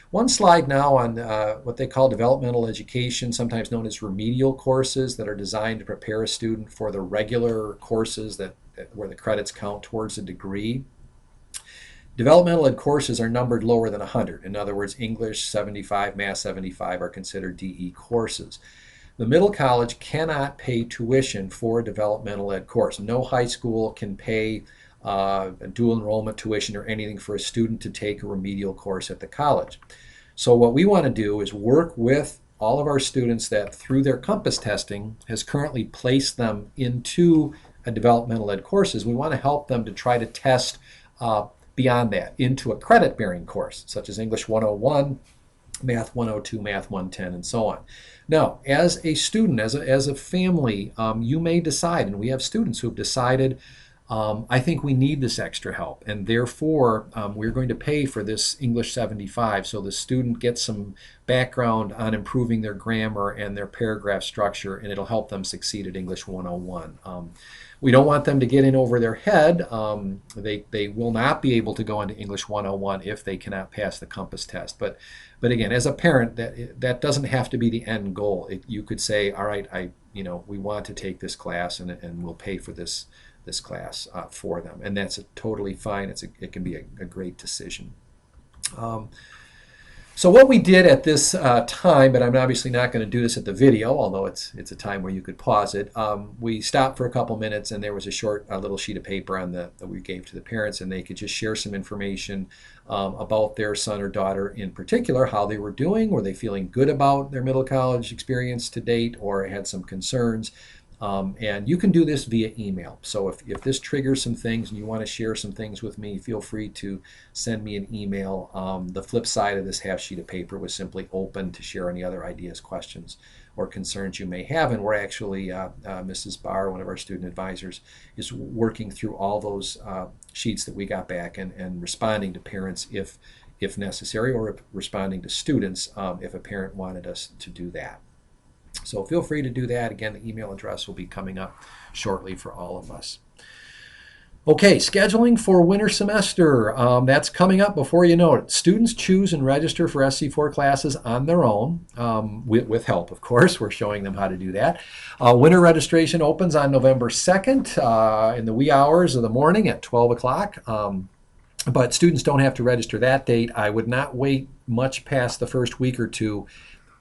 One slide now on what they call developmental education, sometimes known as remedial courses that are designed to prepare a student for the regular courses where the credits count towards a degree. Developmental ed courses are numbered lower than 100. In other words, English 75, Math 75 are considered DE courses. The middle college cannot pay tuition for a developmental ed course. No high school can pay a dual enrollment tuition or anything for a student to take a remedial course at the college. So what we want to do is work with all of our students that through their COMPASS testing has currently placed them into a developmental ed courses. We want to help them to try to test beyond that into a credit-bearing course, such as English 101, Math 102, Math 110, and so on. Now, as a student, as a family, you may decide, and we have students who have decided, I think we need this extra help, and therefore we're going to pay for this English 75 so the student gets some background on improving their grammar and their paragraph structure, and it'll help them succeed at English 101. We don't want them to get in over their head. They will not be able to go into English 101 if they cannot pass the COMPASS test. But again, as a parent, that doesn't have to be the end goal. You could say, all right, we want to take this class, and we'll pay for this class for them, and that's totally fine. It can be a great decision. So what we did at this time, but I'm obviously not going to do this at the video, although it's a time where you could pause it. We stopped for a couple minutes, and there was a little sheet of paper that we gave to the parents, and they could just share some information about their son or daughter in particular, how they were doing, were they feeling good about their middle college experience to date, or had some concerns. And you can do this via email. So if this triggers some things and you want to share some things with me, feel free to send me an email. The flip side of this half sheet of paper was simply open to share any other ideas, questions, or concerns you may have. And we're actually, Mrs. Barr, one of our student advisors, is working through all those sheets that we got back and responding to parents if necessary, or responding to students if a parent wanted us to do that. So feel free to do that. Again, the email address will be coming up shortly for all of us. Okay, scheduling for winter semester. That's coming up before you know it. Students choose and register for SC4 classes on their own, with help, of course. We're showing them how to do that. Winter registration opens on November 2nd in the wee hours of the morning at 12 o'clock. But students don't have to register that date. I would not wait much past the first week or two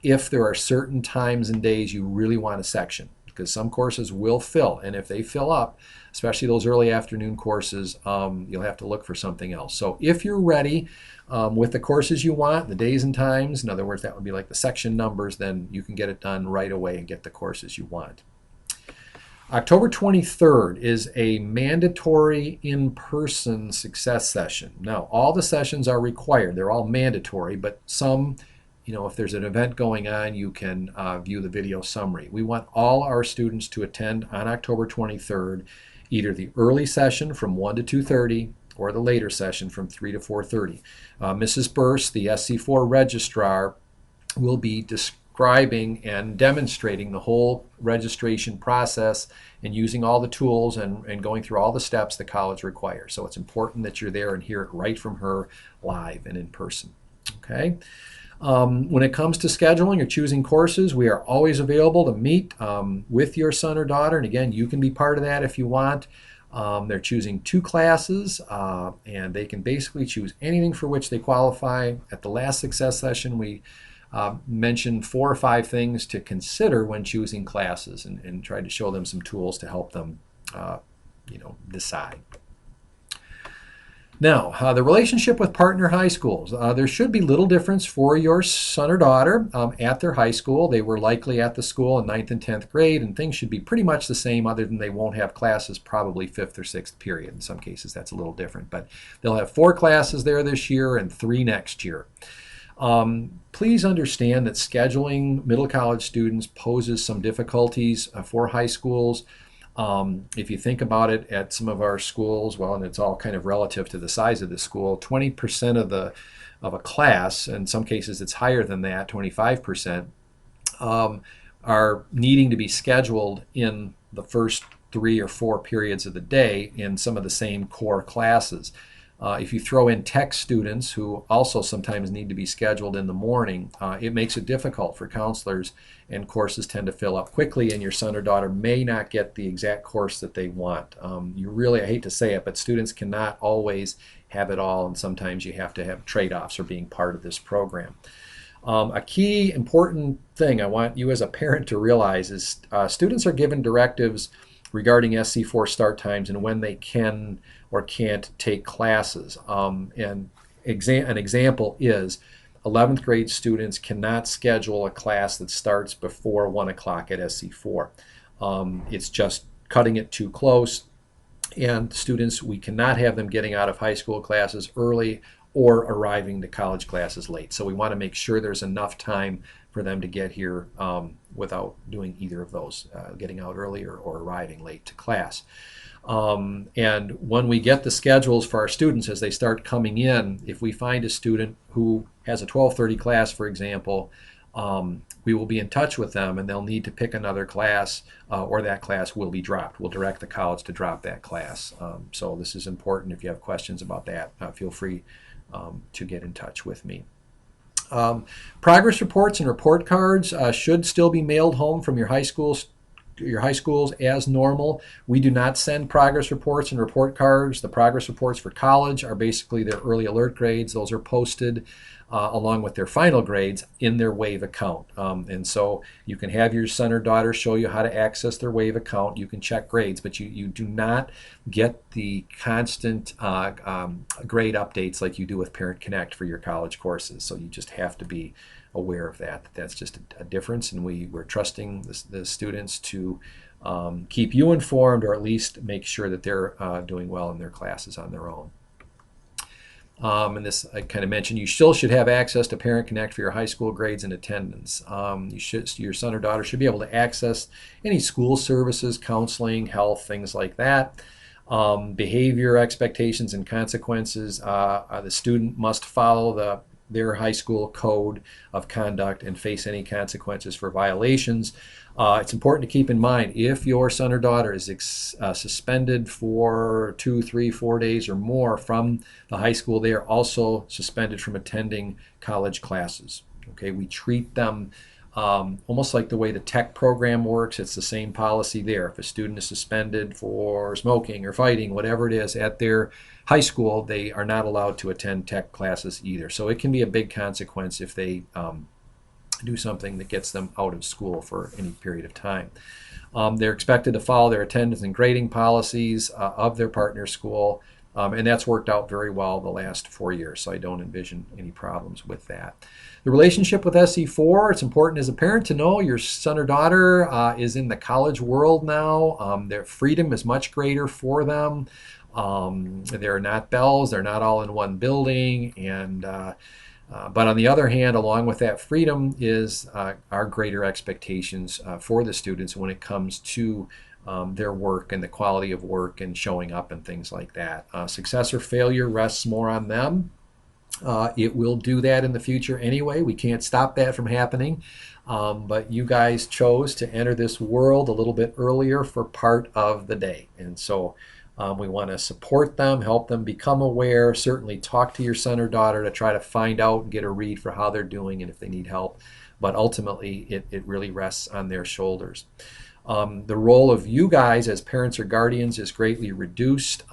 if there are certain times and days you really want a section, because some courses will fill, and if they fill up, especially those early afternoon courses, you'll have to look for something else. So if you're ready with the courses you want, the days and times, in other words, that would be like the section numbers, then you can get it done right away and get the courses you want. October 23rd is a mandatory in-person success session. Now, all the sessions are required. They're all mandatory, but some, if there's an event going on, you can view the video summary. We want all our students to attend on October 23rd, either the early session from 1 to 2:30 or the later session from 3 to 4:30. Mrs. Burse, the SC4 registrar, will be describing and demonstrating the whole registration process and using all the tools and going through all the steps the college requires. So it's important that you're there and hear it right from her live and in person. Okay. When it comes to scheduling or choosing courses, we are always available to meet with your son or daughter. And again, you can be part of that if you want. They're choosing 2 classes, and they can basically choose anything for which they qualify. At the last success session, we mentioned 4 or 5 things to consider when choosing classes, and tried to show them some tools to help them decide. Now, the relationship with partner high schools. There should be little difference for your son or daughter at their high school. They were likely at the school in ninth and 10th grade, and things should be pretty much the same, other than they won't have classes probably 5th or 6th period. In some cases, that's a little different, but they'll have 4 classes there this year and 3 next year. Please understand that scheduling middle college students poses some difficulties for high schools. If you think about it at some of our schools, well, and it's all kind of relative to the size of the school, 20% of a class, in some cases it's higher than that, 25%, are needing to be scheduled in the first 3 or 4 periods of the day in some of the same core classes. If you throw in tech students who also sometimes need to be scheduled in the morning, it makes it difficult for counselors, and courses tend to fill up quickly, and your son or daughter may not get the exact course that they want. You really, I hate to say it, but students cannot always have it all, and sometimes you have to have trade-offs for being part of this program. A key important thing I want you as a parent to realize is students are given directives regarding SC4 start times and when they can or can't take classes. An example is 11th grade students cannot schedule a class that starts before 1 o'clock at SC4. It's just cutting it too close, and students, we cannot have them getting out of high school classes early or arriving to college classes late. So we want to make sure there's enough time for them to get here without doing either of those, getting out early or arriving late to class. And when we get the schedules for our students as they start coming in, if we find a student who has a 12:30 class, for example, we will be in touch with them, and they'll need to pick another class, or that class will be dropped. We'll direct the college to drop that class. So this is important. If you have questions about that, feel free to get in touch with me. Progress reports and report cards should still be mailed home from your high schools as normal. We do not send progress reports and report cards. The progress reports for college are basically their early alert grades. Those are posted along with their final grades in their Wave account. And so you can have your son or daughter show you how to access their Wave account. You can check grades, but you do not get the constant grade updates like you do with Parent Connect for your college courses. So you just have to be aware of that. That's just a difference, and we're trusting the students to keep you informed, or at least make sure that they're doing well in their classes on their own. And this I kind of mentioned, you still should have access to Parent Connect for your high school grades and attendance. Your son or daughter should be able to access any school services, counseling, health, things like that. Behavior expectations and consequences. The student must follow their high school code of conduct and face any consequences for violations. It's important to keep in mind, if your son or daughter is suspended for 2, 3, 4 days or more from the high school, they are also suspended from attending college classes. Okay, we treat them almost like the way the tech program works. It's the same policy there. If a student is suspended for smoking or fighting, whatever it is, at their high school, they are not allowed to attend tech classes either. So it can be a big consequence if they do something that gets them out of school for any period of time. They're expected to follow their attendance and grading policies of their partner school, and that's worked out very well the last 4 years, so I don't envision any problems with that. The relationship with SC4, it's important as a parent to know your son or daughter is in the college world now. Their freedom is much greater for them. They're not bells, they're not all in one building, and but on the other hand, along with that freedom is our greater expectations for the students when it comes to their work and the quality of work and showing up and things like that. Success or failure rests more on them. It will do that in the future anyway. We can't stop that from happening. But you guys chose to enter this world a little bit earlier for part of the day. And so we want to support them, help them become aware, certainly talk to your son or daughter to try to find out and get a read for how they're doing and if they need help. But ultimately, it really rests on their shoulders. The role of you guys as parents or guardians is greatly reduced.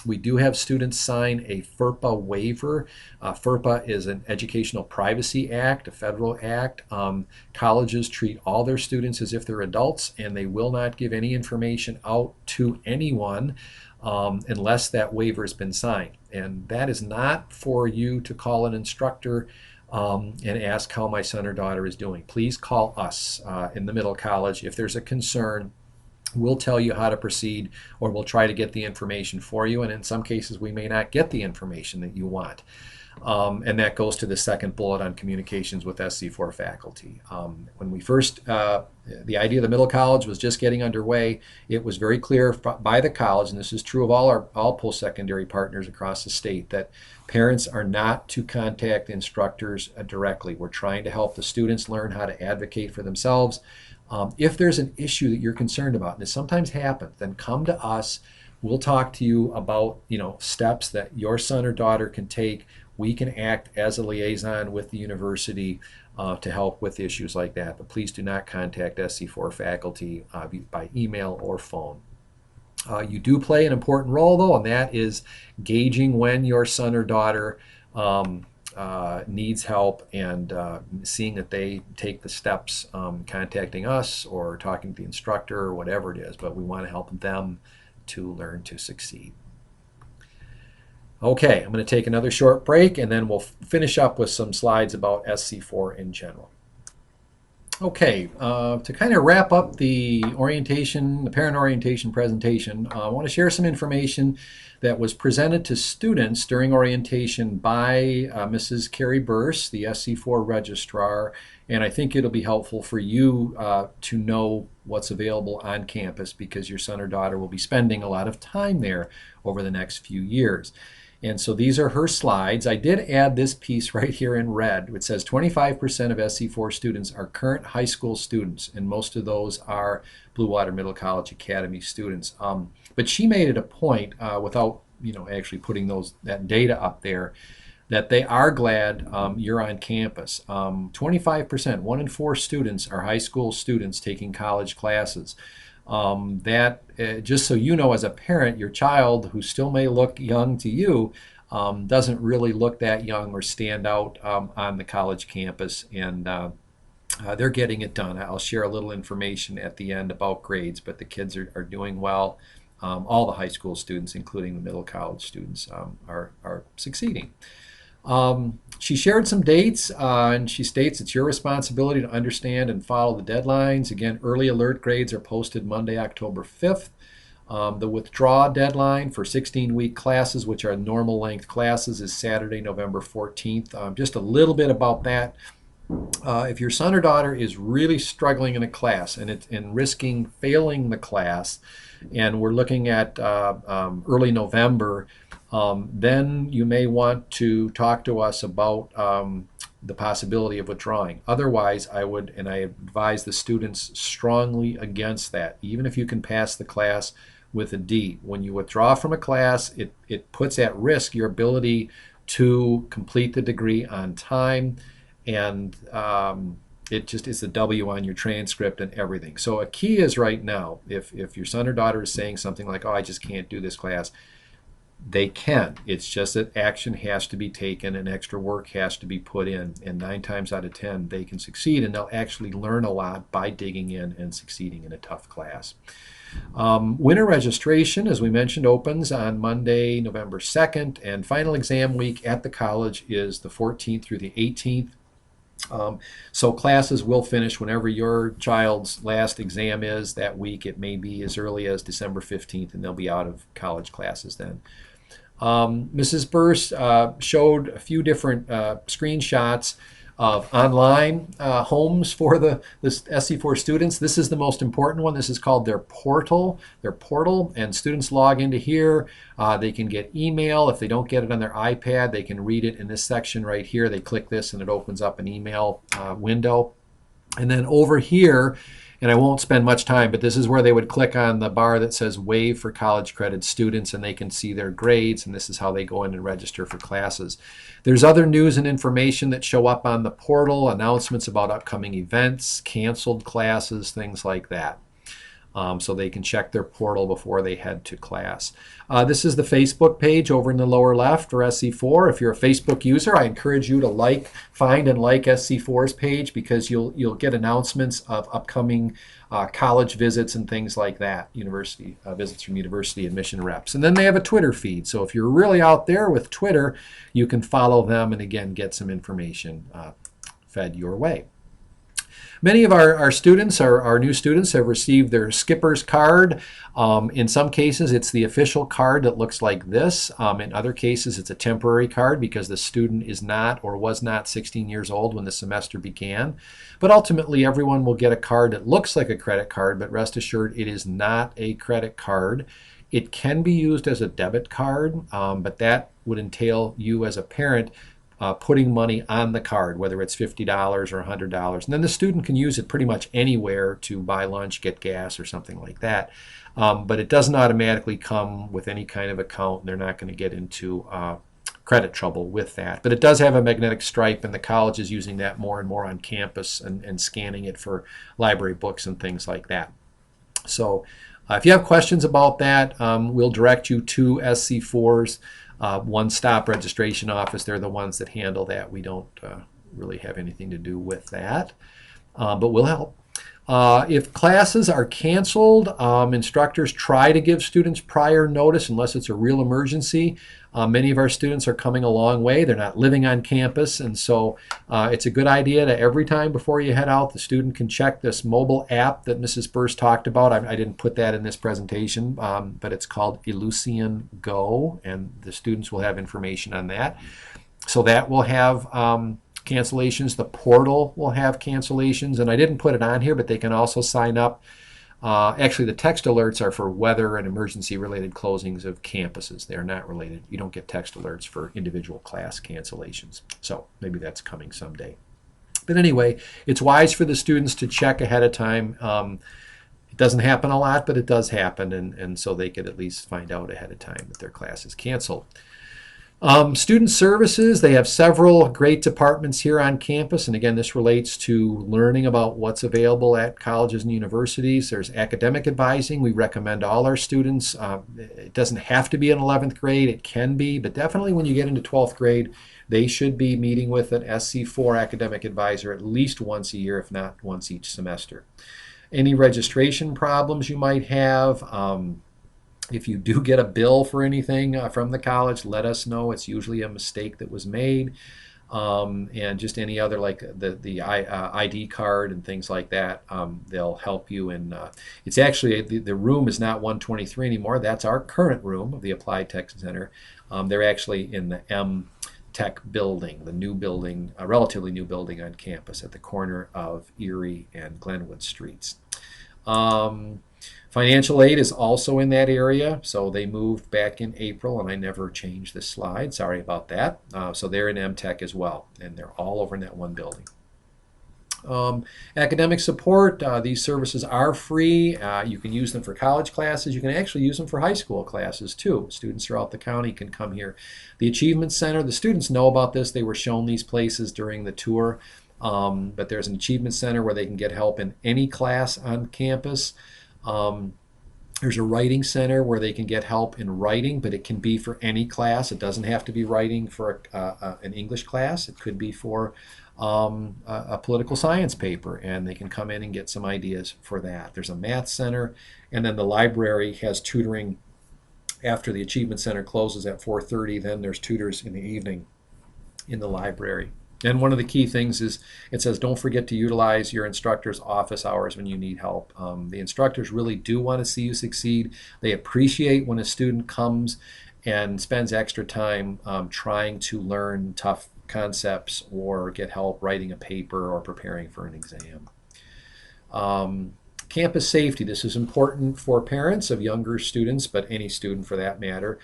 We do have students sign a FERPA waiver. FERPA is an Educational Privacy Act, a federal act. Colleges treat all their students as if they're adults, and they will not give any information out to anyone unless that waiver has been signed. And that is not for you to call an instructor and ask how my son or daughter is doing. Please call us in the Middle College if there's a concern. We'll tell you how to proceed, or we'll try to get the information for you, and in some cases we may not get the information that you want. And that goes to the second bullet on communications with SC4 faculty. When we first, the idea of the Middle College was just getting underway, it was very clear by the college, and this is true of all post-secondary partners across the state, that parents are not to contact instructors directly. We're trying to help the students learn how to advocate for themselves. If there's an issue that you're concerned about, and this sometimes happens, then come to us. We'll talk to you about steps that your son or daughter can take. We can act as a liaison with the university to help with issues like that. But please do not contact SC4 faculty by email or phone. You do play an important role, though, and that is gauging when your son or daughter needs help and seeing that they take the steps, contacting us or talking to the instructor or whatever it is. But we want to help them to learn to succeed. Okay, I'm going to take another short break and then we'll finish up with some slides about SC4 in general. Okay, to kind of wrap up the orientation, the parent orientation presentation, I want to share some information that was presented to students during orientation by Mrs. Carrie Burse, the SC4 registrar, and I think it'll be helpful for you to know what's available on campus because your son or daughter will be spending a lot of time there over the next few years. And so these are her slides. I did add this piece right here in red. It says 25% of SC4 students are current high school students, and most of those are Blue Water Middle College Academy students. But she made it a point, without actually putting that data up there, that they are glad you're on campus. 25%, 1 in 4 students are high school students taking college classes. Just so you know, as a parent, your child, who still may look young to you, doesn't really look that young or stand out on the college campus, and they're getting it done. I'll share a little information at the end about grades, but the kids are doing well. All the high school students, including the middle college students, are succeeding. She shared some dates, and she states it's your responsibility to understand and follow the deadlines. Again, early alert grades are posted Monday, October 5th. The withdraw deadline for 16-week classes, which are normal length classes, is Saturday, November 14th. Just a little bit about that. If your son or daughter is really struggling in a class and risking failing the class, and we're looking at early November, then you may want to talk to us about the possibility of withdrawing. Otherwise, I advise the students strongly against that. Even if you can pass the class with a D, when you withdraw from a class, it puts at risk your ability to complete the degree on time, and it just is a W on your transcript and everything. So a key is right now, if your son or daughter is saying something like, oh, I just can't do this class, they can. It's just that action has to be taken and extra work has to be put in. And 9 times out of 10, they can succeed, and they'll actually learn a lot by digging in and succeeding in a tough class. Winter registration, as we mentioned, opens on Monday, November 2nd, and final exam week at the college is the 14th through the 18th. So classes will finish whenever your child's last exam is that week. It may be as early as December 15th, and they'll be out of college classes then. Mrs. Burse showed a few different screenshots of online homes for the SC4 students. This is the most important one. This is called their portal. And students log into here. They can get email. If they don't get it on their iPad, they can read it in this section right here. They click this and it opens up an email window. And then over here, and I won't spend much time, but this is where they would click on the bar that says Waive for College Credit Students, and they can see their grades, and this is how they go in and register for classes. There's other news and information that show up on the portal, announcements about upcoming events, canceled classes, things like that. so they can check their portal before they head to class. This is the Facebook page over in the lower left for SC4. If you're a Facebook user, I encourage you to find and like SC4's page, because you'll get announcements of upcoming college visits and things like that, university visits from university admission reps. And then they have a Twitter feed. So if you're really out there with Twitter, you can follow them and again get some information fed your way. Many of our students, our new students, have received their skipper's card. In some cases, it's the official card that looks like this. In other cases, it's a temporary card because the student is not or was not 16 years old when the semester began. But ultimately, everyone will get a card that looks like a credit card, but rest assured, it is not a credit card. It can be used as a debit card, but that would entail you as a parent putting money on the card, whether it's $50 or $100. And then the student can use it pretty much anywhere to buy lunch, get gas, or something like that. But it doesn't automatically come with any kind of account, and they're not going to get into credit trouble with that. But it does have a magnetic stripe, and the college is using that more and more on campus and scanning it for library books and things like that. So if you have questions about that, we'll direct you to SC4's one-stop registration office. They're the ones that handle that. We don't really have anything to do with that, but we'll help. If classes are canceled, instructors try to give students prior notice unless it's a real emergency. Many of our students are coming a long way. They're not living on campus, and so it's a good idea to every time before you head out, the student can check this mobile app that Mrs. Burst talked about. I didn't put that in this presentation, but it's called Ellucian Go, and the students will have information on that. So that will have cancellations. The portal will have cancellations, and I didn't put it on here, but they can also sign up. Actually, the text alerts are for weather and emergency-related closings of campuses. They are not related. You don't get text alerts for individual class cancellations. So maybe that's coming someday. But anyway, it's wise for the students to check ahead of time. It doesn't happen a lot, but it does happen, and so they could at least find out ahead of time that their class is canceled. Student services, they have several great departments here on campus, and again, this relates to learning about what's available at colleges and universities. There's academic advising. We recommend all our students. It doesn't have to be in 11th grade. It can be, but definitely when you get into 12th grade, they should be meeting with an SC4 academic advisor at least once a year, if not once each semester. Any registration problems you might have, if you do get a bill for anything from the college, let us know. It's usually a mistake that was made. And just any other, like the ID card and things like that, they'll help you. And it's actually, the room is not 123 anymore. That's our current room of the Applied Tech Center. They're actually in the M Tech building, the new building, a relatively new building on campus at the corner of Erie and Glenwood Streets. Financial aid is also in that area, so they moved back in April, and I never changed this slide. Sorry about that. So they're in MTech as well, and they're all over in that one building. Academic support, these services are free. You can use them for college classes. You can actually use them for high school classes too. Students throughout the county can come here. The Achievement Center, the students know about this. They were shown these places during the tour, but there's an Achievement Center where they can get help in any class on campus. There's a writing center where they can get help in writing, but it can be for any class. It doesn't have to be writing for an English class. It could be for a political science paper, and they can come in and get some ideas for that. There's a math center, and then the library has tutoring after the Achievement Center closes at 4:30. Then there's tutors in the evening in the library. And one of the key things is it says don't forget to utilize your instructor's office hours when you need help. The instructors really do want to see you succeed. They appreciate when a student comes and spends extra time trying to learn tough concepts or get help writing a paper or preparing for an exam. Campus safety. This is important for parents of younger students, but any student for that matter.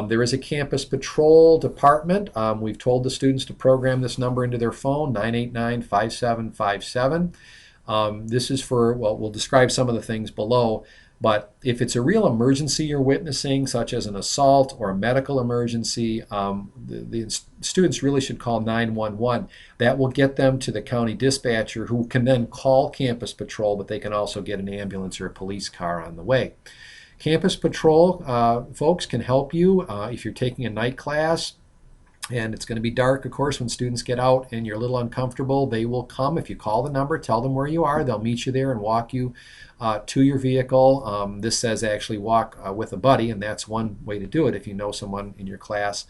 There is a campus patrol department. We've told the students to program this number into their phone, 989-5757. This is for, well, we'll describe some of the things below. But if it's a real emergency you're witnessing, such as an assault or a medical emergency, the students really should call 911. That will get them to the county dispatcher, who can then call Campus Patrol, but they can also get an ambulance or a police car on the way. Campus Patrol folks can help you if you're taking a night class. And it's going to be dark, of course, when students get out and you're a little uncomfortable. They will come. If you call the number, tell them where you are. They'll meet you there and walk you to your vehicle. This says actually walk with a buddy, and that's one way to do it if you know someone in your class.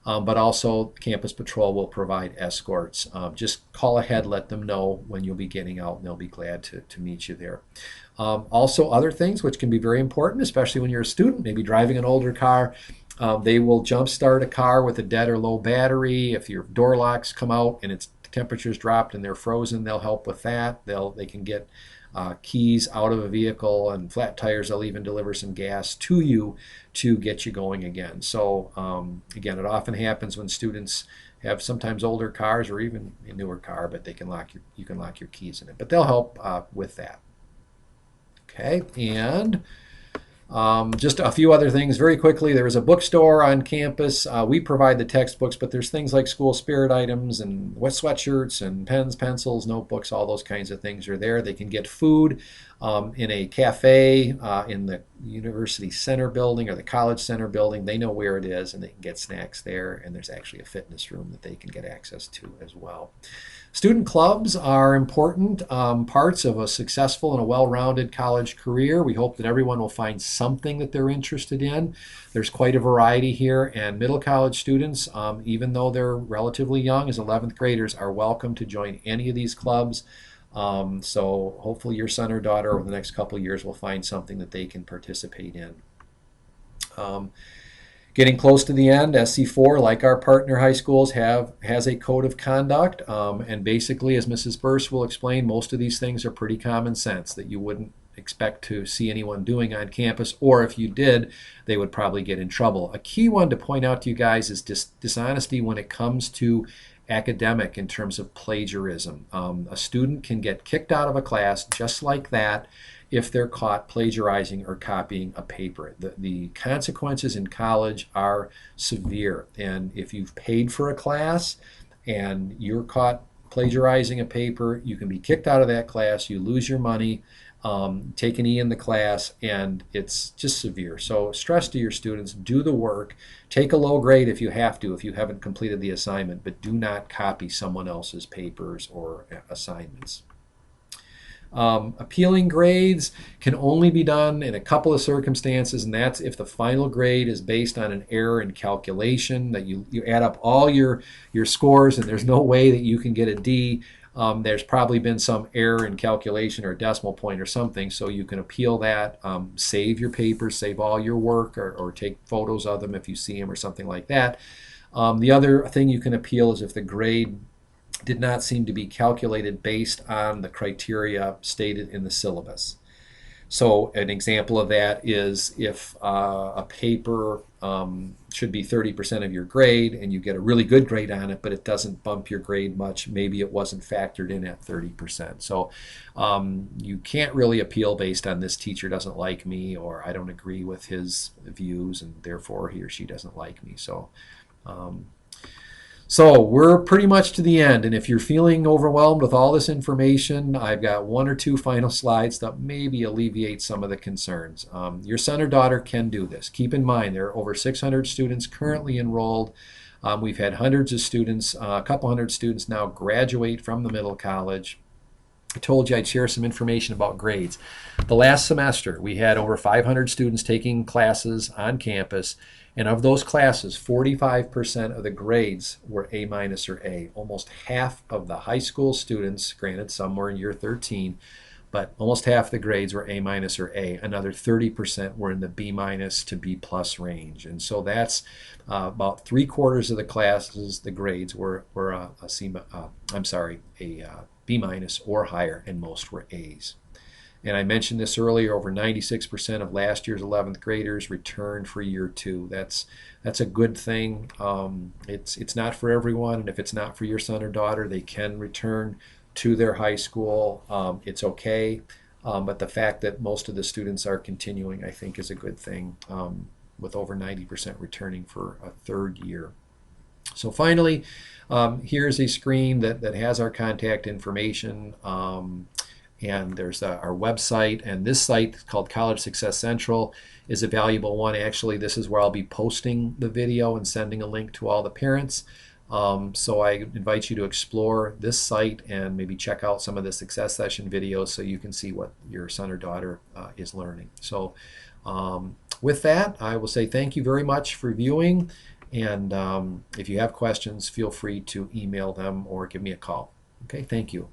But also, Campus Patrol will provide escorts. Just call ahead, let them know when you'll be getting out, and they'll be glad to meet you there. Also, other things which can be very important, especially when you're a student, maybe driving an older car. They will jump start a car with a dead or low battery. If your door locks come out and its temperature's dropped and they're frozen, they'll help with that. They can get keys out of a vehicle, and flat tires. They'll even deliver some gas to you to get you going again. So again, it often happens when students have sometimes older cars or even a newer car, but you can lock your keys in it. But they'll help with that. Okay, and just a few other things very quickly. There is a bookstore on campus. We provide the textbooks, but there's things like school spirit items and wet sweatshirts and pens, pencils, notebooks, all those kinds of things are there. They can get food in a cafe in the University Center building or the College Center building. They know where it is, and they can get snacks there, and there's actually a fitness room that they can get access to as well. Student clubs are important parts of a successful and a well-rounded college career. We hope that everyone will find something that they're interested in. There's quite a variety here, and middle college students, even though they're relatively young as 11th graders, are welcome to join any of these clubs. So hopefully your son or daughter over the next couple of years will find something that they can participate in. Getting close to the end, SC4, like our partner high schools, has a code of conduct, and basically, as Mrs. Burse will explain, most of these things are pretty common sense that you wouldn't expect to see anyone doing on campus, or if you did, they would probably get in trouble. A key one to point out to you guys is dishonesty when it comes to academic in terms of plagiarism. A student can get kicked out of a class just like that if they're caught plagiarizing or copying a paper. The consequences in college are severe, and if you've paid for a class and you're caught plagiarizing a paper, you can be kicked out of that class, you lose your money, take an E in the class, and it's just severe. So stress to your students, do the work, take a low grade if you have to, if you haven't completed the assignment, but do not copy someone else's papers or assignments. Appealing grades can only be done in a couple of circumstances, and that's if the final grade is based on an error in calculation, that you add up all your scores and there's no way that you can get a D. There's probably been some error in calculation or a decimal point or something, so you can appeal that, save your papers, save all your work, or take photos of them if you see them or something like that. The other thing you can appeal is if the grade did not seem to be calculated based on the criteria stated in the syllabus. So an example of that is if a paper should be 30% of your grade and you get a really good grade on it, but it doesn't bump your grade much, maybe it wasn't factored in at 30%. So you can't really appeal based on this teacher doesn't like me, or I don't agree with his views and therefore he or she doesn't like me. So we're pretty much to the end, and if you're feeling overwhelmed with all this information, I've got one or two final slides that maybe alleviate some of the concerns. Your son or daughter can do this. Keep in mind there are over 600 students currently enrolled. We've had hundreds of students, a couple hundred students now graduate from the middle college. I told you I'd share some information about grades. The last semester we had over 500 students taking classes on campus, and of those classes 45% of the grades were A- or A. Almost half of the high school students, granted some were in year 13, but almost half the grades were A- or A. Another 30% were in the B- to B+ range, and so that's about 3/4 of the classes, the grades were a B- or higher, and most were A's. And I mentioned this earlier, over 96% of last year's 11th graders returned for year 2. That's a good thing. It's not for everyone, and if it's not for your son or daughter, they can return to their high school. It's okay. But the fact that most of the students are continuing, I think, is a good thing, with over 90% returning for a third year. So finally, here's a screen that has our contact information, and there's our website, and this site called College Success Central is a valuable one. Actually, this is where I'll be posting the video and sending a link to all the parents. So I invite you to explore this site and maybe check out some of the Success Session videos so you can see what your son or daughter is learning. So with that, I will say thank you very much for viewing, and if you have questions, feel free to email them or give me a call. Okay, thank you.